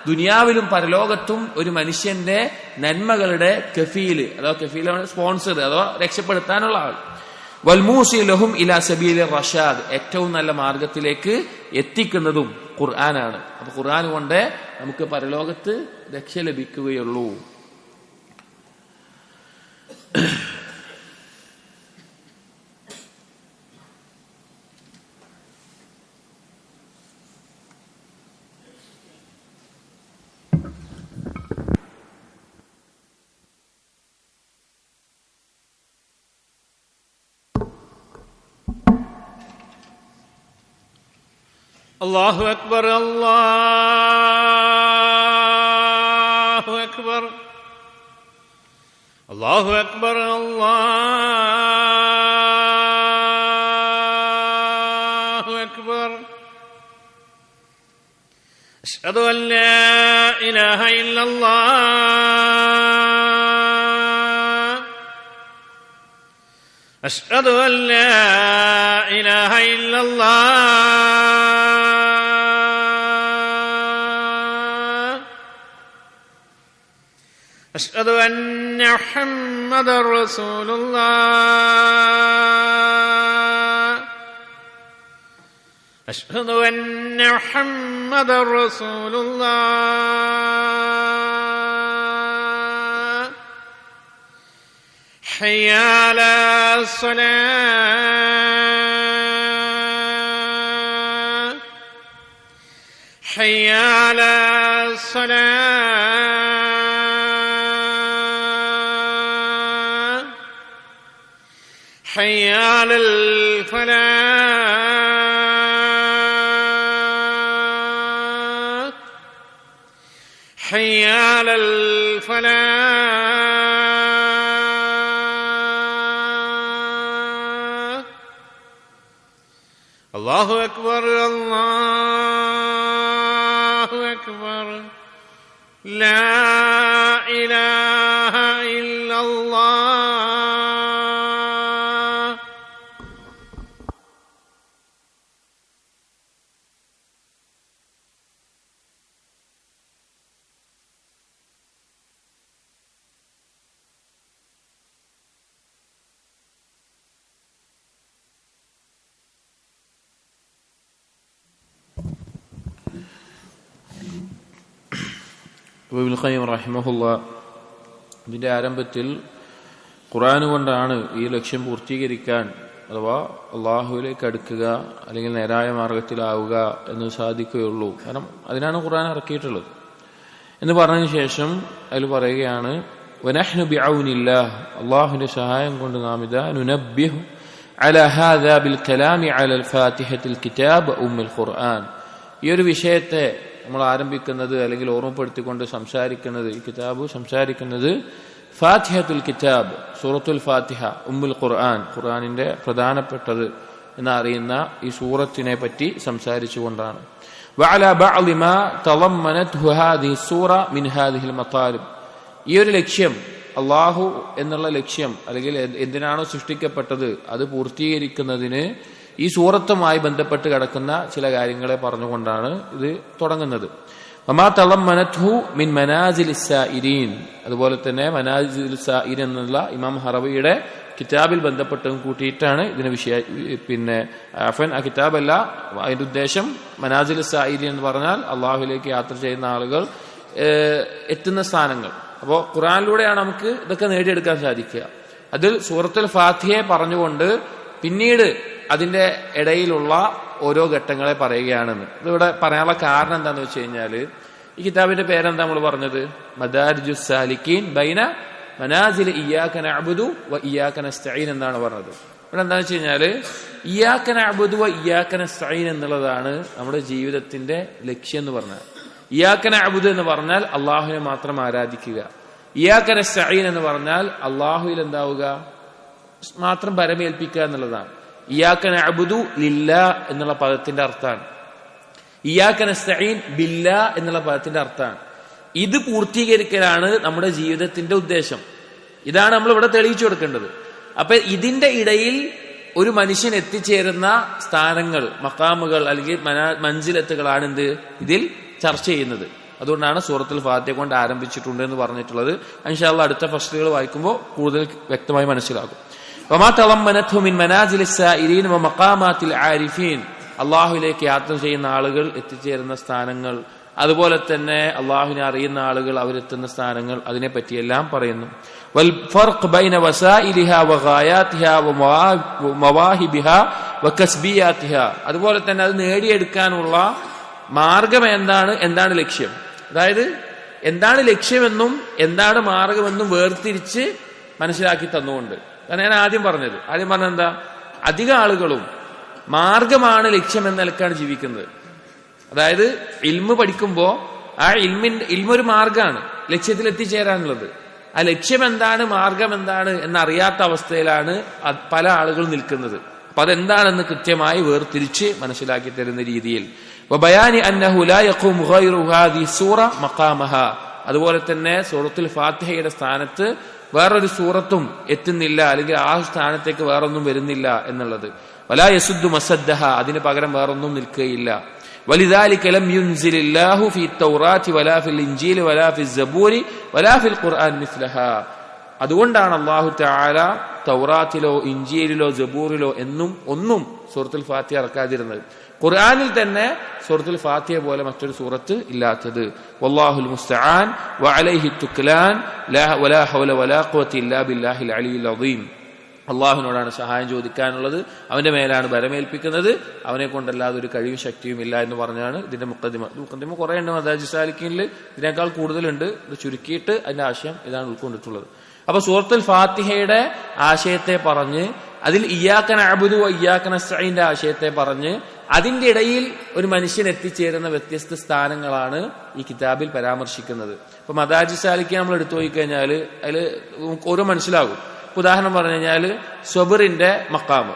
ദുനിയാവിലും പരലോകത്തും ഒരു മനുഷ്യന്റെ നന്മകളുടെ കഫീല്, അഥവാ കഫീലാണ് സ്പോൺസർ, അഥവാ രക്ഷപ്പെടുത്താനുള്ള ആൾ. വൽമൂസി ലഹും ഇലാ സബീലി റഷാദ്, ഏറ്റവും നല്ല മാർഗത്തിലേക്ക് എത്തിക്കുന്നതും ഖുർആനാണ്. അപ്പൊ ഖുർആൻ കൊണ്ട് നമുക്ക് പരലോകത്ത് രക്ഷ ലഭിക്കുകയുള്ളൂ. അല്ലാഹു അക്ബർ, അല്ലാഹു അക്ബർ, അല്ലാഹു അക്ബർ, അല്ലാഹു അക്ബർ. അശ്ഹദു അൻ ലാ ഇലാഹ ഇല്ലല്ലാഹ്, അശ്ഹദു അൻ ലാ ഇലാഹ ഇല്ലല്ലാഹ്, أشهد أن محمدا رسول الله، أشهد أن محمدا رسول الله. حي على الصلاة، حي على الصلاة، حي على الفلاح، حي على الفلاح. الله أكبر، الله أكبر، لا إله إلا الله. ഇബ്നുൽ ഖയ്യിം റഹിമഹുല്ലാ ഇതിന്റെ ആരംഭത്തിൽ ഖുർആൻ കൊണ്ടാണ് ഈ ലക്ഷ്യം പൂർത്തീകരിക്കാൻ, അഥവാ അള്ളാഹുവിലേക്ക് അടുക്കുക അല്ലെങ്കിൽ നേരായ മാർഗത്തിലാവുക എന്ന് സാധിക്കുകയുള്ളൂ, കാരണം അതിനാണ് ഖുർആൻ ഇറക്കിയിട്ടുള്ളത് എന്ന് പറഞ്ഞതിന് ശേഷം അതിൽ പറയുകയാണ്, വനഹ്നു ബിഔനില്ലാഹ്, അള്ളാഹുവിന്റെ സഹായം കൊണ്ട് നാം ഇതാ നുനബ്ബിഹു അലാ ഹാദാ ബിൽ കലാമി അലൽ ഫാത്തിഹത്തിൽ കിതാബ് ഉമ്മുൽ ഖുർആൻ, ഈ ഒരു വിഷയത്തെ നമ്മൾ ആരംഭിക്കുന്നത് അല്ലെങ്കിൽ ഓർമ്മപ്പെടുത്തിക്കൊണ്ട് സംസാരിക്കുന്നത്, ഈ കിതാബ് സംസാരിക്കുന്നത് ഫാത്തിഹത്തുൽ കിതാബ്, സൂറത്തുൽ ഫാത്തിഹ ഉമ്മുൽ ഖുർആൻ, ഖുർആനിന്റെ പ്രധാനപ്പെട്ടത് എന്നറിയുന്ന ഈ സൂറത്തിനെ പറ്റി സംസാരിച്ചുകൊണ്ടാണ്. വഅലാ ബഅദി മാ തളമ്മനത്ഹു ഹാദിഹി സൂറ മിൻ ഹാദിഹിൽ മതാലിബ്, ഈ ഒരു ലക്ഷ്യം, അള്ളാഹു എന്നുള്ള ലക്ഷ്യം അല്ലെങ്കിൽ എന്തിനാണോ സൃഷ്ടിക്കപ്പെട്ടത് അത് പൂർത്തീകരിക്കുന്നതിന് ഈ സൂറത്തുമായി ബന്ധപ്പെട്ട് കിടക്കുന്ന ചില കാര്യങ്ങളെ പറഞ്ഞുകൊണ്ടാണ് ഇത് തുടങ്ങുന്നത്. വമാ തളമ്മനത്ഹു മിൻ മനാസിലിസ് സായിരീൻ, അതുപോലെ തന്നെ മനാസിലിസ് സായിരീൻ എന്നുള്ള ഇമാം ഹറവിയുടെ കിതാബിൽ ബന്ധപ്പെട്ടും കൂട്ടിയിട്ടാണ് ഇതിന് ആ കിതാബല്ല, അതിന്റെ ഉദ്ദേശം മനാസിലിസ് സായിരീൻ എന്ന് പറഞ്ഞാൽ അള്ളാഹുലേക്ക് യാത്ര ചെയ്യുന്ന ആളുകൾ എത്തുന്ന സ്ഥാനങ്ങൾ. അപ്പോൾ ഖുർആനിലൂടെയാണ് നമുക്ക് ഇതൊക്കെ നേടിയെടുക്കാൻ സാധിക്കുക. അതിൽ സൂറത്തുൽ ഫാത്തിഹയെ പറഞ്ഞുകൊണ്ട് പിന്നീട് അതിന്റെ ഇടയിലുള്ള ഓരോ ഘട്ടങ്ങളെ പറയുകയാണെന്ന്. ഇതിവിടെ പറയാനുള്ള കാരണം എന്താണെന്ന് വെച്ച് കഴിഞ്ഞാൽ, ഈ കിതാബിന്റെ പേരെന്താ നമ്മൾ പറഞ്ഞത്? മദാരിജുസ് സാലിക്കീൻ ബൈന മനാസിൽ ഇയ്യാക നഅ്ബുദു വ ഇയ്യാക നസ്തഈൻ എന്നാണ് പറഞ്ഞത്. ഇവിടെ എന്താണെന്ന് വെച്ച് കഴിഞ്ഞാൽ, ഇയ്യാക നഅ്ബുദു വ ഇയ്യാക നസ്തഈൻ എന്നുള്ളതാണ് നമ്മുടെ ജീവിതത്തിന്റെ ലക്ഷ്യം എന്ന് പറഞ്ഞാൽ. ഇയ്യാക നഅ്ബുദു എന്ന് പറഞ്ഞാൽ അള്ളാഹുവിനെ മാത്രം ആരാധിക്കുക, ഇയ്യാക നസ്തഈൻ എന്ന് പറഞ്ഞാൽ അള്ളാഹുവിൽ എന്താവുക, മാത്രം പരമേൽപ്പിക്കുക എന്നുള്ളതാണ്. ഇയ്യാക നഅ്ബുദു ലില്ലാഹ് എന്നുള്ള പദത്തിന്റെ അർത്ഥമാണ്, ഇയ്യാക നസ്തഈൻ ബില്ലാഹ് എന്നുള്ള പദത്തിന്റെ അർത്ഥമാണ്. ഇത് പൂർത്തീകരിക്കലാണ് നമ്മുടെ ജീവിതത്തിന്റെ ഉദ്ദേശം. ഇതാണ് നമ്മൾ ഇവിടെ തെളിയിച്ചു കൊടുക്കേണ്ടത്. അപ്പൊ ഇതിന്റെ ഇടയിൽ ഒരു മനുഷ്യൻ എത്തിച്ചേരുന്ന സ്ഥാനങ്ങൾ, മഖാമുകൾ അല്ലെങ്കിൽ മഞ്ചിലത്തുകളാണ് എന്ത്? ഇതിൽ ചർച്ച ചെയ്യുന്നത്. അതുകൊണ്ടാണ് സൂറത്തുൽ ഫാത്തിഹ കൊണ്ട് ആരംഭിച്ചിട്ടുണ്ട് എന്ന് പറഞ്ഞിട്ടുള്ളത്. ഇൻഷാ അല്ലാഹ് അടുത്ത ഫസ്ലുകൾ വായിക്കുമ്പോൾ കൂടുതൽ വ്യക്തമായി മനസ്സിലാകും. വമാ തളമ്മനത്ഹു മിൻ മനാസിലിസ് സായിരീൻ വമഖാമാത്തിൽ ആരിഫീൻ, അള്ളാഹുവിലേക്ക് യാത്ര ചെയ്യുന്ന ആളുകൾ എത്തിച്ചേരുന്ന സ്ഥാനങ്ങൾ, അതുപോലെ തന്നെ അള്ളാഹുവിനെ അറിയുന്ന ആളുകൾ അവരെത്തുന്ന സ്ഥാനങ്ങൾ, അതിനെപ്പറ്റിയെല്ലാം പറയുന്നു. വൽ ഫർഖ് ബൈന വസായിലിഹാ വഗായാതിഹാ വമവാഹിബിഹാ വകസ്ബിയാതിഹാ, അതുപോലെ തന്നെ അത് നേടിയെടുക്കാനുള്ള മാർഗം എന്താണ് ലക്ഷ്യം, അതായത് എന്താണ് ലക്ഷ്യമെന്നും എന്താണ് മാർഗമെന്നും വേർതിരിച്ച് മനസ്സിലാക്കി തന്നുകൊണ്ട്. അതാണ് ഞാൻ ആദ്യം പറഞ്ഞത് എന്താ, അധിക ആളുകളും മാർഗമാണ് ലക്ഷ്യം എന്ന നിലക്കാണ് ജീവിക്കുന്നത്. അതായത് ഇൽമ് പഠിക്കുമ്പോൾ ആ ഇൽമൊരു മാർഗമാണ് ലക്ഷ്യത്തിൽ എത്തിച്ചേരാനുള്ളത്. ആ ലക്ഷ്യം എന്താണ്, മാർഗം എന്താണ് എന്നറിയാത്ത അവസ്ഥയിലാണ് പല ആളുകളും നിൽക്കുന്നത്. അപ്പൊ അതെന്താണെന്ന് കൃത്യമായി വേർതിരിച്ച് മനസ്സിലാക്കി തരുന്ന രീതിയിൽ വബയാനി അന്നഹു ലാ യഖൂമു ഗൈറു ഹാദിഹി സൂറ മഖാമഹാ, അതുപോലെ തന്നെ സൂറത്തുൽ ഫാത്തിഹയുടെ സ്ഥാനത്ത് വേറൊരു സൂറത്തും എത്തുന്നില്ല, അല്ലെങ്കിൽ ആ സ്ഥാനത്തേക്ക് വേറൊന്നും വരുന്നില്ല എന്നുള്ളത്. വലാ യസുദ്ദു മസദ്ദഹ, അതിന് പകരം വേറൊന്നും നിൽക്കുകയില്ല. വലിദാലിക ലം യുൻസിലില്ലാഹു ഫീ തൗറാത്തി വലാ ഫിൽ ഇൻജീൽ വലാ ഫിൽ സബൂരി വലാ ഫിൽ ഖുർആൻ മിസ്ലഹാ, അതുകൊണ്ടാണ് അല്ലാഹു തആല തൗറാത്തിലോ ഇൻജീലിലോ സബൂറിലോ ഒന്നും സൂറത്തുൽ ഫാത്തിഹ ഇറക്കാതിരുന്നത്. ഖുർആനിൽ തന്നെ സൂറത്തുൽ ഫാത്തിഹ പോലെ മറ്റൊരു സൂറത്ത് ഇല്ലാത്തത്. വല്ലാഹുൽ മുസ്തആൻ വഅലൈഹി തുക്ലാൻ വലാ ഹൗല വലാ ഖുവത ഇല്ലാ ബില്ലാഹിൽ അലിയിൽ അദീം. അള്ളാഹുവിനോടാണ് സഹായം ചോദിക്കാനുള്ളത്, അവന്റെ മേലാണ് ബലമേൽപ്പിക്കുന്നത്, അവനെ കൊണ്ടല്ലാതെ ഒരു കഴിവും ശക്തിയും ഇല്ല എന്ന് പറഞ്ഞാണ് ഇതിന്റെ മുഖദ്ദിമ കുറെ ഉണ്ട്. മദാരിജ് സാലിക്കീനിൽ ഇതിനേക്കാൾ കൂടുതലുണ്ട്. ഇത് ചുരുക്കിയിട്ട് അതിന്റെ ആശയം ഇതാണ് ഉൾക്കൊണ്ടിട്ടുള്ളത്. അപ്പൊ സൂറത്തുൽ ഫാത്തിഹയുടെ ആശയത്തെ പറഞ്ഞ്, അതിൽ ഇയ്യാക നഅ്ബുദു വ ഇയ്യാക നസ്തഈന്റെ ആശയത്തെ പറഞ്ഞ്, അതിന്റെ ഇടയിൽ ഒരു മനുഷ്യൻ എത്തിച്ചേരുന്ന വ്യത്യസ്ത സ്ഥാനങ്ങളാണ് ഈ കിതാബിൽ പരാമർശിക്കുന്നത്. ഇപ്പൊ മദാരിജ് സാലിക്ക് നമ്മൾ എടുത്തു നോക്കിക്കഴിഞ്ഞാൽ അതിൽ ഓരോ മനസ്സിലാകും. ഉദാഹരണം പറഞ്ഞു കഴിഞ്ഞാൽ സ്വബറിന്റെ മക്കാമ്.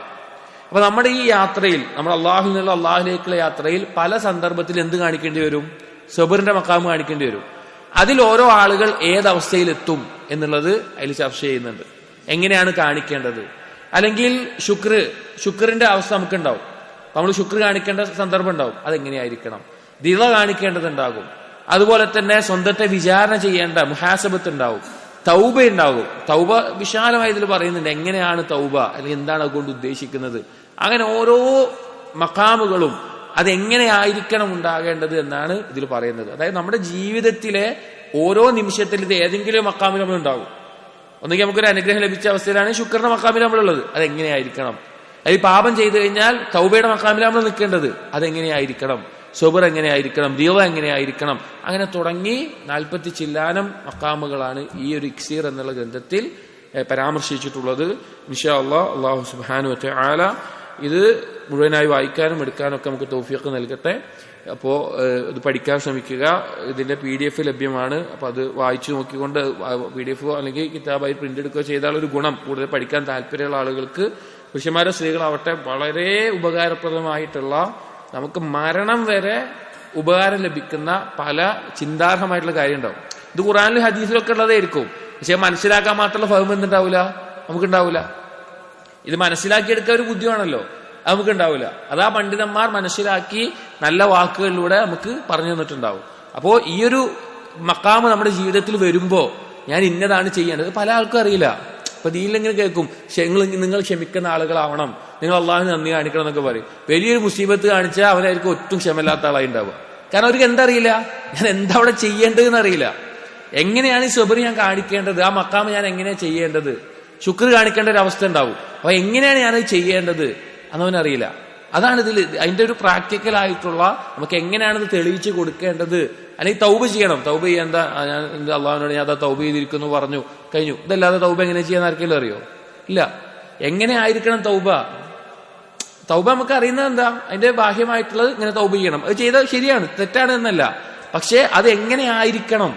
അപ്പൊ നമ്മുടെ ഈ യാത്രയിൽ, നമ്മുടെ അള്ളാഹുവിൽ നിന്നുള്ള അള്ളാഹുലേക്കുള്ള യാത്രയിൽ പല സന്ദർഭത്തിൽ എന്ത് കാണിക്കേണ്ടി വരും? സ്വബറിന്റെ മക്കാമ് കാണിക്കേണ്ടി വരും. അതിൽ ഓരോ ആളുകൾ ഏതവസ്ഥയിലെത്തും എന്നുള്ളത് അതിൽ ചർച്ച ചെയ്യുന്നുണ്ട്. എങ്ങനെയാണ് കാണിക്കേണ്ടത്? അല്ലെങ്കിൽ ശുക്രിന്റെ അവസ്ഥ നമുക്കുണ്ടാവും. നമ്മൾ ശുക്ർ കാണിക്കേണ്ട സന്ദർഭം ഉണ്ടാവും, അതെങ്ങനെയായിരിക്കണം? ദിള കാണിക്കേണ്ടതുണ്ടാകും. അതുപോലെ തന്നെ സ്വന്തത്തെ വിചാരണ ചെയ്യേണ്ട മുഹാസബത്ത് ഉണ്ടാവും. തൗബ ഉണ്ടാകും. തൗബ വിശാലമായി ഇതിൽ പറയുന്നുണ്ട്. എങ്ങനെയാണ് തൗബ, അല്ലെങ്കിൽ എന്താണ് അതുകൊണ്ട് ഉദ്ദേശിക്കുന്നത്? അങ്ങനെ ഓരോ മഖാമുകളും അതെങ്ങനെയായിരിക്കണം ഉണ്ടാകേണ്ടത് എന്നാണ് ഇതിൽ പറയുന്നത്. അതായത് നമ്മുടെ ജീവിതത്തിലെ ഓരോ നിമിഷത്തിൽ ഇത് ഏതെങ്കിലും മഖാമിൽ നമ്മൾ ഉണ്ടാകും. ഒന്നുകിൽ നമുക്കൊരു അനുഗ്രഹം ലഭിച്ച അവസ്ഥയിലാണ് ശുക്രന്റെ മഖാമിൽ നമ്മളുള്ളത്, അതെങ്ങനെയായിരിക്കണം? അത് പാപം ചെയ്തു കഴിഞ്ഞാൽ തൗബയുടെ മഖാമിൽ നമ്മൾ നിൽക്കേണ്ടത്, അതെങ്ങനെയായിരിക്കണം? സബർ എങ്ങനെയായിരിക്കണം? റിള എങ്ങനെയായിരിക്കണം? അങ്ങനെ തുടങ്ങി 40 ചില്ലാനം മഖാമുകളാണ് ഈ ഒരു ഇക്സീർ എന്നുള്ള ഗ്രന്ഥത്തിൽ പരാമർശിച്ചിട്ടുള്ളത്. ഇൻഷാ അല്ലാഹ് അല്ലാഹു സുബ്ഹാനഹു വ തആല ഇത് മുഴുവനായി വായിക്കാനും എടുക്കാനും ഒക്കെ നമുക്ക് തൗഫീഖ് നൽകട്ടെ. അപ്പോൾ ഇത് പഠിക്കാൻ ശ്രമിക്കുക. ഇതിന്റെ PDF ലഭ്യമാണ്. അപ്പൊ അത് വായിച്ചു നോക്കിക്കൊണ്ട് PDF അല്ലെങ്കിൽ കിതാബായി പ്രിന്റ് എടുക്കുകയോ ചെയ്താൽ ഒരു ഗുണം, കൂടുതൽ പഠിക്കാൻ താല്പര്യമുള്ള ആളുകൾക്ക്, പുരുഷന്മാരോ സ്ത്രീകളാവട്ടെ, വളരെ ഉപകാരപ്രദമായിട്ടുള്ള, നമുക്ക് മരണം വരെ ഉപകാരം ലഭിക്കുന്ന പല ചിന്താർഹമായിട്ടുള്ള കാര്യം ഉണ്ടാവും. ഇത് ഖുർആനിലും ഹദീസിലൊക്കെ ഉള്ളതായിരിക്കും. പക്ഷെ മനസ്സിലാക്കാൻ മാത്രമുള്ള ഫഹം എന്തുണ്ടാവില്ല, നമുക്കുണ്ടാവില്ല. ഇത് മനസ്സിലാക്കിയെടുക്കാൻ ഒരു ബുദ്ധിയാണല്ലോ, അത് നമുക്കുണ്ടാവില്ല. അതാ പണ്ഡിതന്മാർ മനസ്സിലാക്കി നല്ല വാക്കുകളിലൂടെ നമുക്ക് പറഞ്ഞു തന്നിട്ടുണ്ടാവും. അപ്പോ ഈ ഒരു മക്കാമ് നമ്മുടെ ജീവിതത്തിൽ വരുമ്പോ ഞാൻ ഇന്നതാണ് ചെയ്യേണ്ടത് പല ആൾക്കും അറിയില്ല. അപ്പൊ ദീനിലെങ്ങനെ കേൾക്കും, നിങ്ങൾ ക്ഷമിക്കുന്ന ആളുകളാവണം, നിങ്ങൾ അള്ളാഹുവിന് നന്ദി കാണിക്കണം എന്നൊക്കെ പറയും. വലിയൊരു മുസീബത്ത് കാണിച്ചാൽ അവനായിരിക്കും ഒട്ടും ക്ഷമല്ലാത്ത ആളായി ഉണ്ടാവുക. കാരണം അവർക്ക് എന്തറിയില്ല, ഞാൻ എന്താ അവിടെ ചെയ്യേണ്ടതെന്ന് അറിയില്ല. എങ്ങനെയാണ് ഈ സ്വബർ ഞാൻ കാണിക്കേണ്ടത്, ആ മക്കാമ് ഞാൻ എങ്ങനെയാണ് ചെയ്യേണ്ടത്, ശുക്ർ കാണിക്കേണ്ട ഒരു അവസ്ഥ ഉണ്ടാവും. അപ്പൊ എങ്ങനെയാണ് ഞാനത് ചെയ്യേണ്ടത് എന്നവനറിയില്ല. അതാണ് ഇതിൽ അതിന്റെ ഒരു പ്രാക്ടിക്കൽ ആയിട്ടുള്ള, നമുക്ക് എങ്ങനെയാണിത് തെളിയിച്ച് കൊടുക്കേണ്ടത്. അല്ലെങ്കിൽ തൗബ ചെയ്യണം. തൗബ ചെയ്യാൻ എന്താ, ഞാൻ അള്ളാഹുവിനോട് ഞാൻ തൗബ ചെയ്തിരിക്കുന്നു പറഞ്ഞു കഴിഞ്ഞു. ഇതല്ലാതെ തൗബ എങ്ങനെ ചെയ്യാൻ ആർക്കെങ്കിലും അറിയോ? ഇല്ല. എങ്ങനെ ആയിരിക്കണം തൗബ? തൗബ നമുക്ക് അറിയുന്നത് എന്താ, അതിന്റെ ബാഹ്യമായിട്ടുള്ളത് ഇങ്ങനെ തൗബ ചെയ്യണം. അത് ചെയ്താൽ ശരിയാണ്, തെറ്റാണ് എന്നല്ല. പക്ഷെ അത് എങ്ങനെ ആയിരിക്കണം,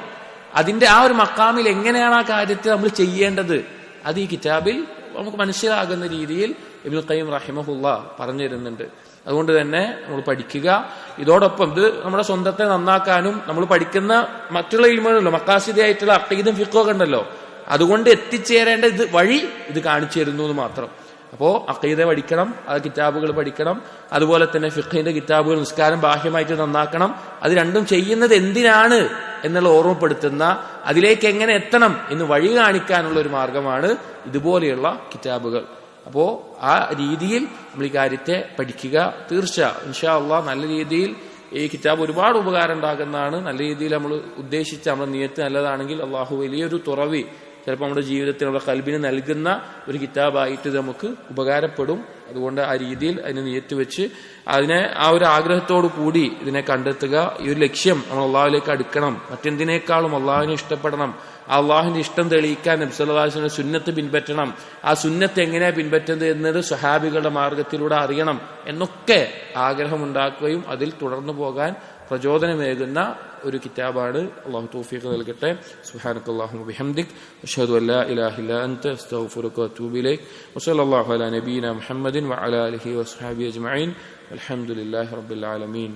അതിന്റെ ആ ഒരു മക്കാമിൽ എങ്ങനെയാണ് ആ കാര്യത്തിൽ നമ്മൾ ചെയ്യേണ്ടത്, അത് ഈ കിതാബിൽ നമുക്ക് മനസ്സിലാകുന്ന രീതിയിൽ ഇബ്നുൽ ഖയ്യിം റഹിമഹുല്ലാ പറഞ്ഞു തരുന്നുണ്ട്. അതുകൊണ്ട് തന്നെ നമ്മൾ പഠിക്കുക. ഇതോടൊപ്പം ഇത് നമ്മുടെ സ്വന്തത്തെ നന്നാക്കാനും, നമ്മൾ പഠിക്കുന്ന മറ്റുള്ള ഇൽമുകളല്ലോ, മഖാസിദായിട്ടുള്ള അഖീദയും ഫിഖ്ഹും ഒക്കെ ഉണ്ടല്ലോ, അതുകൊണ്ട് എത്തിച്ചേരേണ്ട ഇത് വഴി ഇത് കാണിച്ചു തരുന്നു എന്ന് മാത്രം. അപ്പോൾ അഖീദ പഠിക്കണം, അത് കിതാബുകൾ പഠിക്കണം, അതുപോലെ തന്നെ ഫിഖ്ഹിന്റെ കിതാബുകൾ, നിസ്കാരം ബാഹ്യമായിട്ട് നന്നാക്കണം. അത് രണ്ടും ചെയ്യുന്നത് എന്തിനാണ് എന്നുള്ള ഓർമ്മപ്പെടുത്തുന്ന, അതിലേക്ക് എങ്ങനെ എത്തണം എന്ന് വഴി കാണിക്കാനുള്ള ഒരു മാർഗമാണ് ഇതുപോലെയുള്ള കിതാബുകൾ. അപ്പോ ആ രീതിയിൽ നമ്മൾ ഈ കാര്യത്തെ പഠിക്കുക. തീർച്ച ഇൻഷാ അള്ളാഹ് നല്ല രീതിയിൽ ഈ കിതാബ് ഒരുപാട് ഉപകാരം ഉണ്ടാകുന്നതാണ്. നല്ല രീതിയിൽ നമ്മൾ ഉദ്ദേശിച്ച നമ്മുടെ നിയത്ത് നല്ലതാണെങ്കിൽ അള്ളാഹു വലിയൊരു തുറവി ചിലപ്പോൾ നമ്മുടെ ജീവിതത്തിൽ നമ്മുടെ ഖൽബിന് നൽകുന്ന ഒരു കിതാബായിട്ട് ഇത് നമുക്ക് ഉപകാരപ്പെടും. അതുകൊണ്ട് ആ രീതിയിൽ അതിനെ നിയത്ത് വെച്ച് അതിനെ ആ ഒരു ആഗ്രഹത്തോടു കൂടി ഇതിനെ കണ്ടെത്തുക. ഈ ഒരു ലക്ഷ്യം നമ്മൾ അള്ളാഹുവിലേക്ക് അടുക്കണം, മറ്റെന്തിനേക്കാളും അള്ളാഹുവിനെ ഇഷ്ടപ്പെടണം, ആ അള്ളാഹുവിന്റെ ഇഷ്ടം തെളിയിക്കാൻ നബി സല്ലല്ലാഹു അലൈഹി വസല്ലം സുന്നത്ത് പിൻപറ്റണം, ആ സുന്നത്ത് എങ്ങനെയാണ് പിൻപറ്റുന്നത് എന്നത് സ്വഹാബികളുടെ മാർഗത്തിലൂടെ അറിയണം എന്നൊക്കെ ആഗ്രഹമുണ്ടാക്കുകയും അതിൽ തുടർന്നു പോകാൻ പ്രചോദനമേകുന്ന ഒരു കിതാബാണ്. അള്ളാഹു തൗഫീഖ് നൽകട്ടെ. സുബ്ഹാനക്കല്ലാഹുമ്മ വബിഹംദിക് അഷ്ഹദു അല്ലാ ഇലാഹ ഇല്ലാ അൻത അസ്തഗ്ഫിറുക വഅതൂബു ഇലൈക് വസല്ലല്ലാഹു അലാ നബീന മുഹമ്മദിൻ വഅലാ ആലിഹി വസ്ഹബിഹി അജ്മഈൻ. അൽഹംദുലില്ലാഹി റബ്ബിൽ ആലമീൻ.